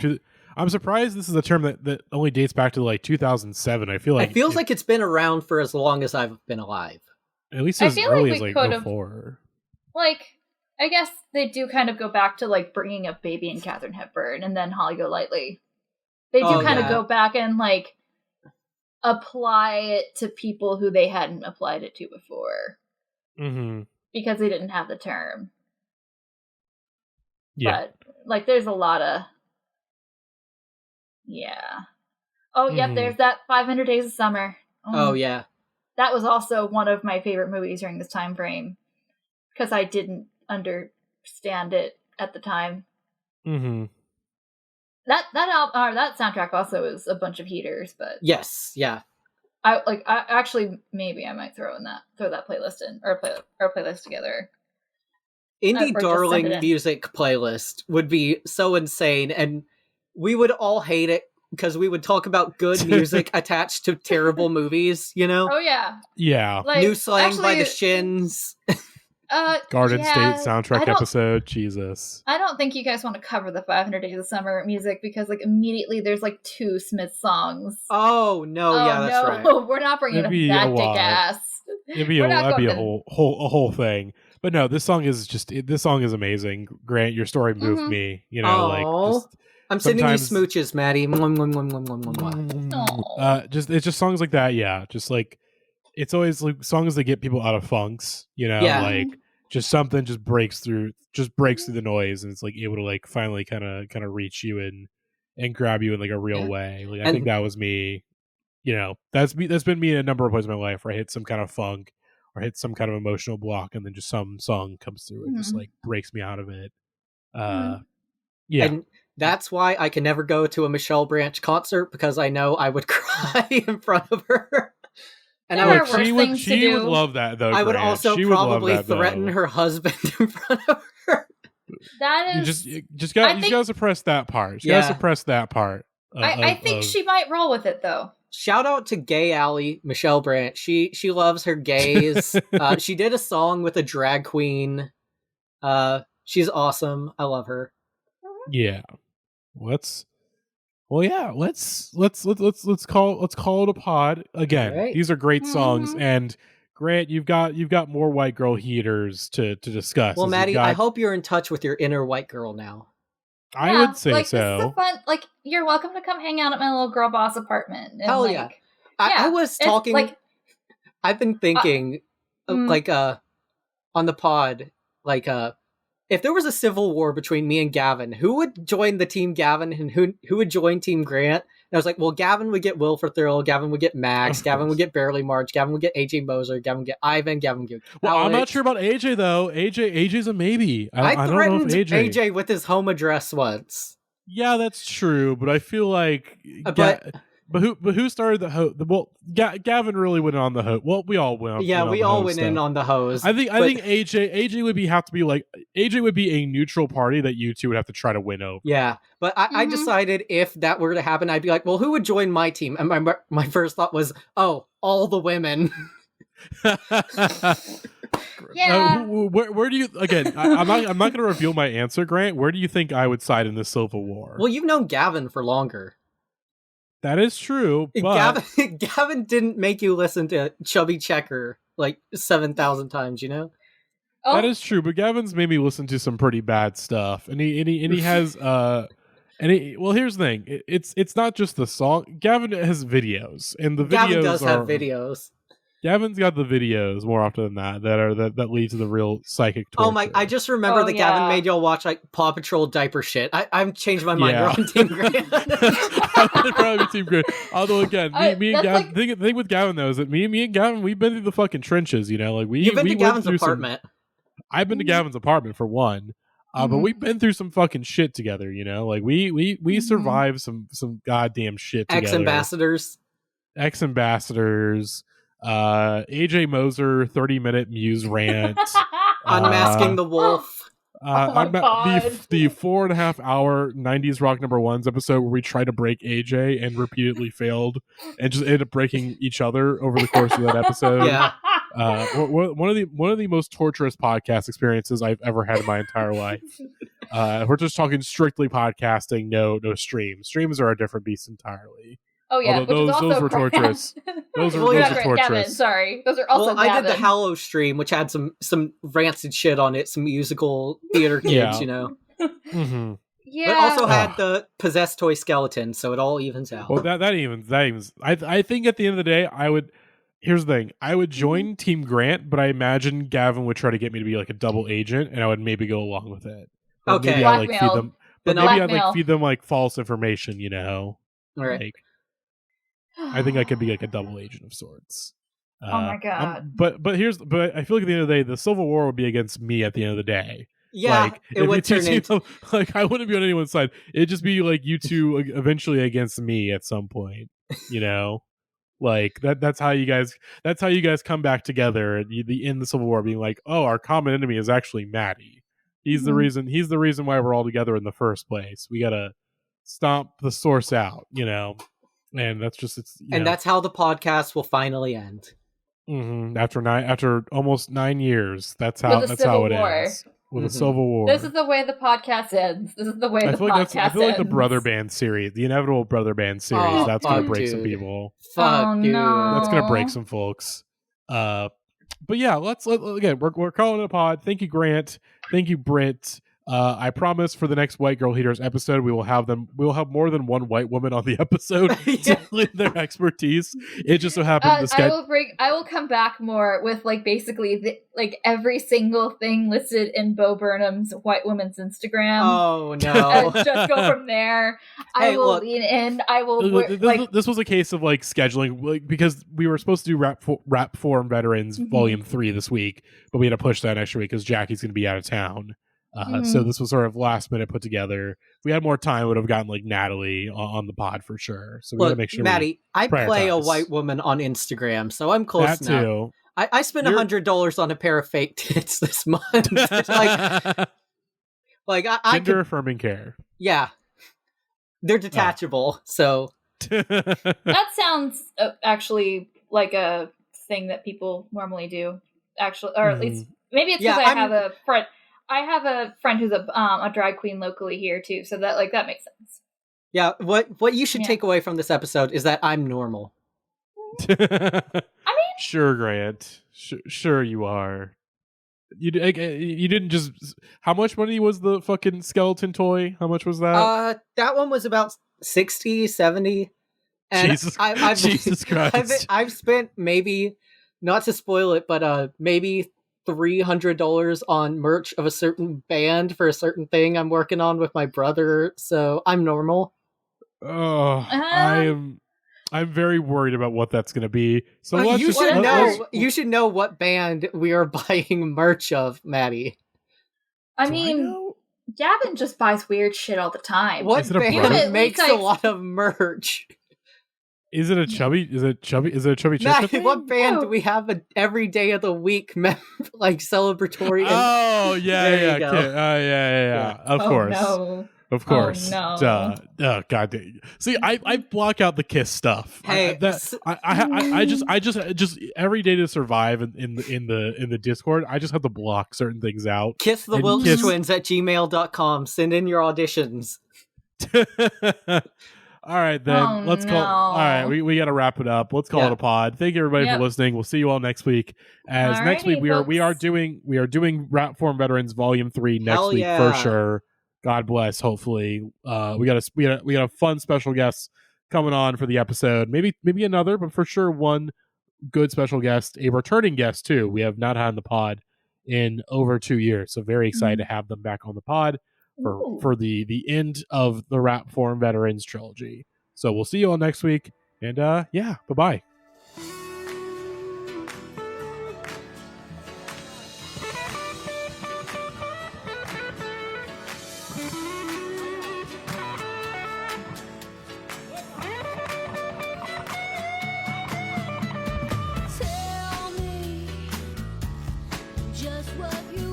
I'm surprised this is a term that only dates back to like 2007. I feel like it feels like it's been around for as long as I've been alive. At least as early as like could've, before. Like, I guess they do kind of go back to like bringing up Baby and Katharine Hepburn and then Holly Golightly. They do kind of yeah. go back and like apply it to people who they hadn't applied it to before. Mm-hmm. Because they didn't have the term. Yeah. But like there's a lot of Oh, yep, there's that 500 Days of Summer. Oh, yeah. That was also one of my favorite movies during this time frame. Because I didn't understand it at the time. Mm-hmm. That soundtrack also is a bunch of heaters, but yes, yeah. I actually maybe I might throw that playlist in or playlist together. Indie darling music playlist would be so insane, and we would all hate it because we would talk about good music attached to terrible movies. You know? Oh yeah, yeah. Like, New Slang by the Shins. Garden State soundtrack episode. Jesus. I don't think you guys want to cover the 500 Days of Summer music because like immediately there's like 2 Smith songs. Oh no, yeah, that's right. We're not bringing up that dick ass. That'd be a whole thing. But no, this song is amazing. Grant, your story moved me. You know, like I'm sending you smooches, Matty. It's just songs like that. Yeah, just like it's always like songs that get people out of funks. You know, like just something just breaks through the noise, and it's like able to like finally kind of reach you and grab you in like a real way. Like I think that was me. You know, that's been me in a number of points in my life where I hit some kind of funk or hit some kind of emotional block, and then just some song comes through and just like breaks me out of it. Yeah. And that's why I can never go to a Michelle Branch concert, because I know I would cry in front of her. And she would love that though. I would also probably threaten her husband in front of her. That is you just gotta suppress that part. You gotta suppress that part. I think she might roll with it though. Shout out to Gay Alley, Michelle Branch. She loves her gays. She did a song with a drag queen. She's awesome. I love her. Yeah. Let's call it a pod again. Right. These are great songs, and Grant, you've got more white girl heaters to discuss. Well, Matty, I hope you're in touch with your inner white girl now. I would say like, so. This is fun. Like, you're welcome to come hang out at my little girl boss apartment. And, hell yeah! I was talking. Like, I've been thinking, on the pod, if there was a civil war between me and Gavin, who would join the team Gavin and who would join team Grant? And I was like, well, Gavin would get Will for Thrill, Gavin would get Max, Gavin would get Bareilles March, Gavin would get AJ Moser, Gavin would get Ivan, Gavin would get Alex. Well, I'm not sure about AJ though. AJ's a maybe. I threatened AJ with his home address once. Yeah, that's true, but I feel like But who started the hose? Well, Gavin really went on the hose. Well, we all went. Yeah, we all went in on the hose. I think AJ would be a neutral party that you two would have to try to win over. Yeah, but I decided if that were to happen, I'd be like, well, who would join my team? And my first thought was, all the women. Yeah. Where do you again? I'm not going to reveal my answer, Grant. Where do you think I would side in the Civil War? Well, you've known Gavin for longer. That is true, but Gavin didn't make you listen to Chubby Checker like 7,000 times, you know? Oh. That is true, but Gavin's made me listen to some pretty bad stuff, and he has well, here's the thing: it's not just the song. Gavin has videos, and the videos Gavin does have videos. Gavin's got the videos more often than that lead to the real psychic torture. Oh my! I just remember that Gavin made y'all watch like Paw Patrol diaper shit. I've changed my mind. We're on Team Grant. I'd probably be Team Grant. Although again, me and Gavin. The thing with Gavin though is that me and Gavin, we've been through the fucking trenches. You know, like you've been to Gavin's apartment. I've been to Gavin's apartment for one. But we've been through some fucking shit together. You know, like we survived some goddamn shit together. Ex-ambassadors. AJ Moser 30-minute Muse rant. Unmasking the wolf. The 4.5 hour 90s Rock #1s episode where we tried to break AJ and repeatedly failed and just ended up breaking each other over the course of that episode. Yeah. One of the most torturous podcast experiences I've ever had in my entire life. We're just talking strictly podcasting, no streams. Streams are a different beast entirely. Oh yeah, those were torturous. Those were torturous. Gavin, sorry, those are also. Well, I did the Hallow stream, which had some rancid shit on it, some musical theater kids, you know. Yeah. But also had the possessed toy skeleton, so it all evens out. Well, that evens. I think at the end of the day, here's the thing. I would join Team Grant, but I imagine Gavin would try to get me to be like a double agent, and I would maybe go along with it. Or Okay. maybe I'd like feed them. But Then maybe I'd like feed them like false information, you know? All right. Like, I think I could be like a double agent of sorts. Oh my god. But I feel like at the end of the day, the Civil War would be against me at the end of the day. Yeah, like, it would turn into... Like, I wouldn't be on anyone's side. It'd just be like you two eventually against me at some point, you know? Like, that's how you guys come back together and in the Civil War being like, oh, our common enemy is actually Matty. He's the reason why we're all together in the first place. We gotta stomp the source out, you know? And that's just that's how the podcast will finally end. Mm-hmm. After almost 9 years, that's how it ends. With a Civil War. This is the way the podcast ends. This is the way the podcast ends. I feel like the brother band series, the inevitable brother band series, that's going to break some people. Fuck, dude. No. That's going to break some folks. But yeah, again, we're calling it a pod. Thank you, Grant. Thank you, Britt. I promise for the next White Girl Haters episode, we will have more than one white woman on the episode to lend their expertise. It just so happened I will come back more with like basically every single thing listed in Bo Burnham's white woman's Instagram. Oh no! Just go from there. I will lean in. I will. This was a case of like scheduling, like, because we were supposed to do Rap Forum Veterans Volume 3 this week, but we had to push that extra week because Jackie's going to be out of town. So this was sort of last minute put together. If we had more time, we would have gotten like Natalie on the pod for sure. So we got to make sure. Matty, I play a white woman on Instagram, so I'm close that now. Too. I spent $100 on a pair of fake tits this month. I gender affirming care. Yeah, they're detachable. So that sounds actually like a thing that people normally do. Actually, or at least maybe it's because I have a friend. I have a friend who's a drag queen locally here too, so that makes sense. Yeah, what you should take away from this episode is that I'm normal. I mean, sure, Grant. Sure, you are. You didn't just. How much money was the fucking skeleton toy? How much was that? That one was about 60, 70. And Jesus Christ! I've spent maybe, not to spoil it, but maybe $300 on merch of a certain band for a certain thing I'm working on with my brother, so I'm normal. Oh, I'm very worried about what that's going to be. So you should know what band we are buying merch of, Matty. I mean, Gavin just buys weird shit all the time. What band makes a lot of merch? Is it a chubby? Is it chubby chicken? Matt, what band do we have every day of the week, like celebratory? Oh yeah. Of course, no. Of course. Oh, no. Oh god. See, I block out the Kiss stuff. Hey, I just every day to survive in the Discord, I just have to block certain things out. Kiss the Wilkes Twins at gmail.com. Send in your auditions. All right, then let's call. All right, we got to wrap it up. Let's call it a pod. Thank you everybody for listening. We'll see you all next week. Next week we are doing Rap Forum Veterans Volume 3 next week for sure. God bless. Hopefully, we got a fun special guest coming on for the episode. Maybe another, but for sure one good special guest, a returning guest too. We have not had the pod in over 2 years, so very excited to have them back on the pod for the end of the Rap Forum Veterans trilogy. So we'll see you all next week, and bye-bye. Tell me just what you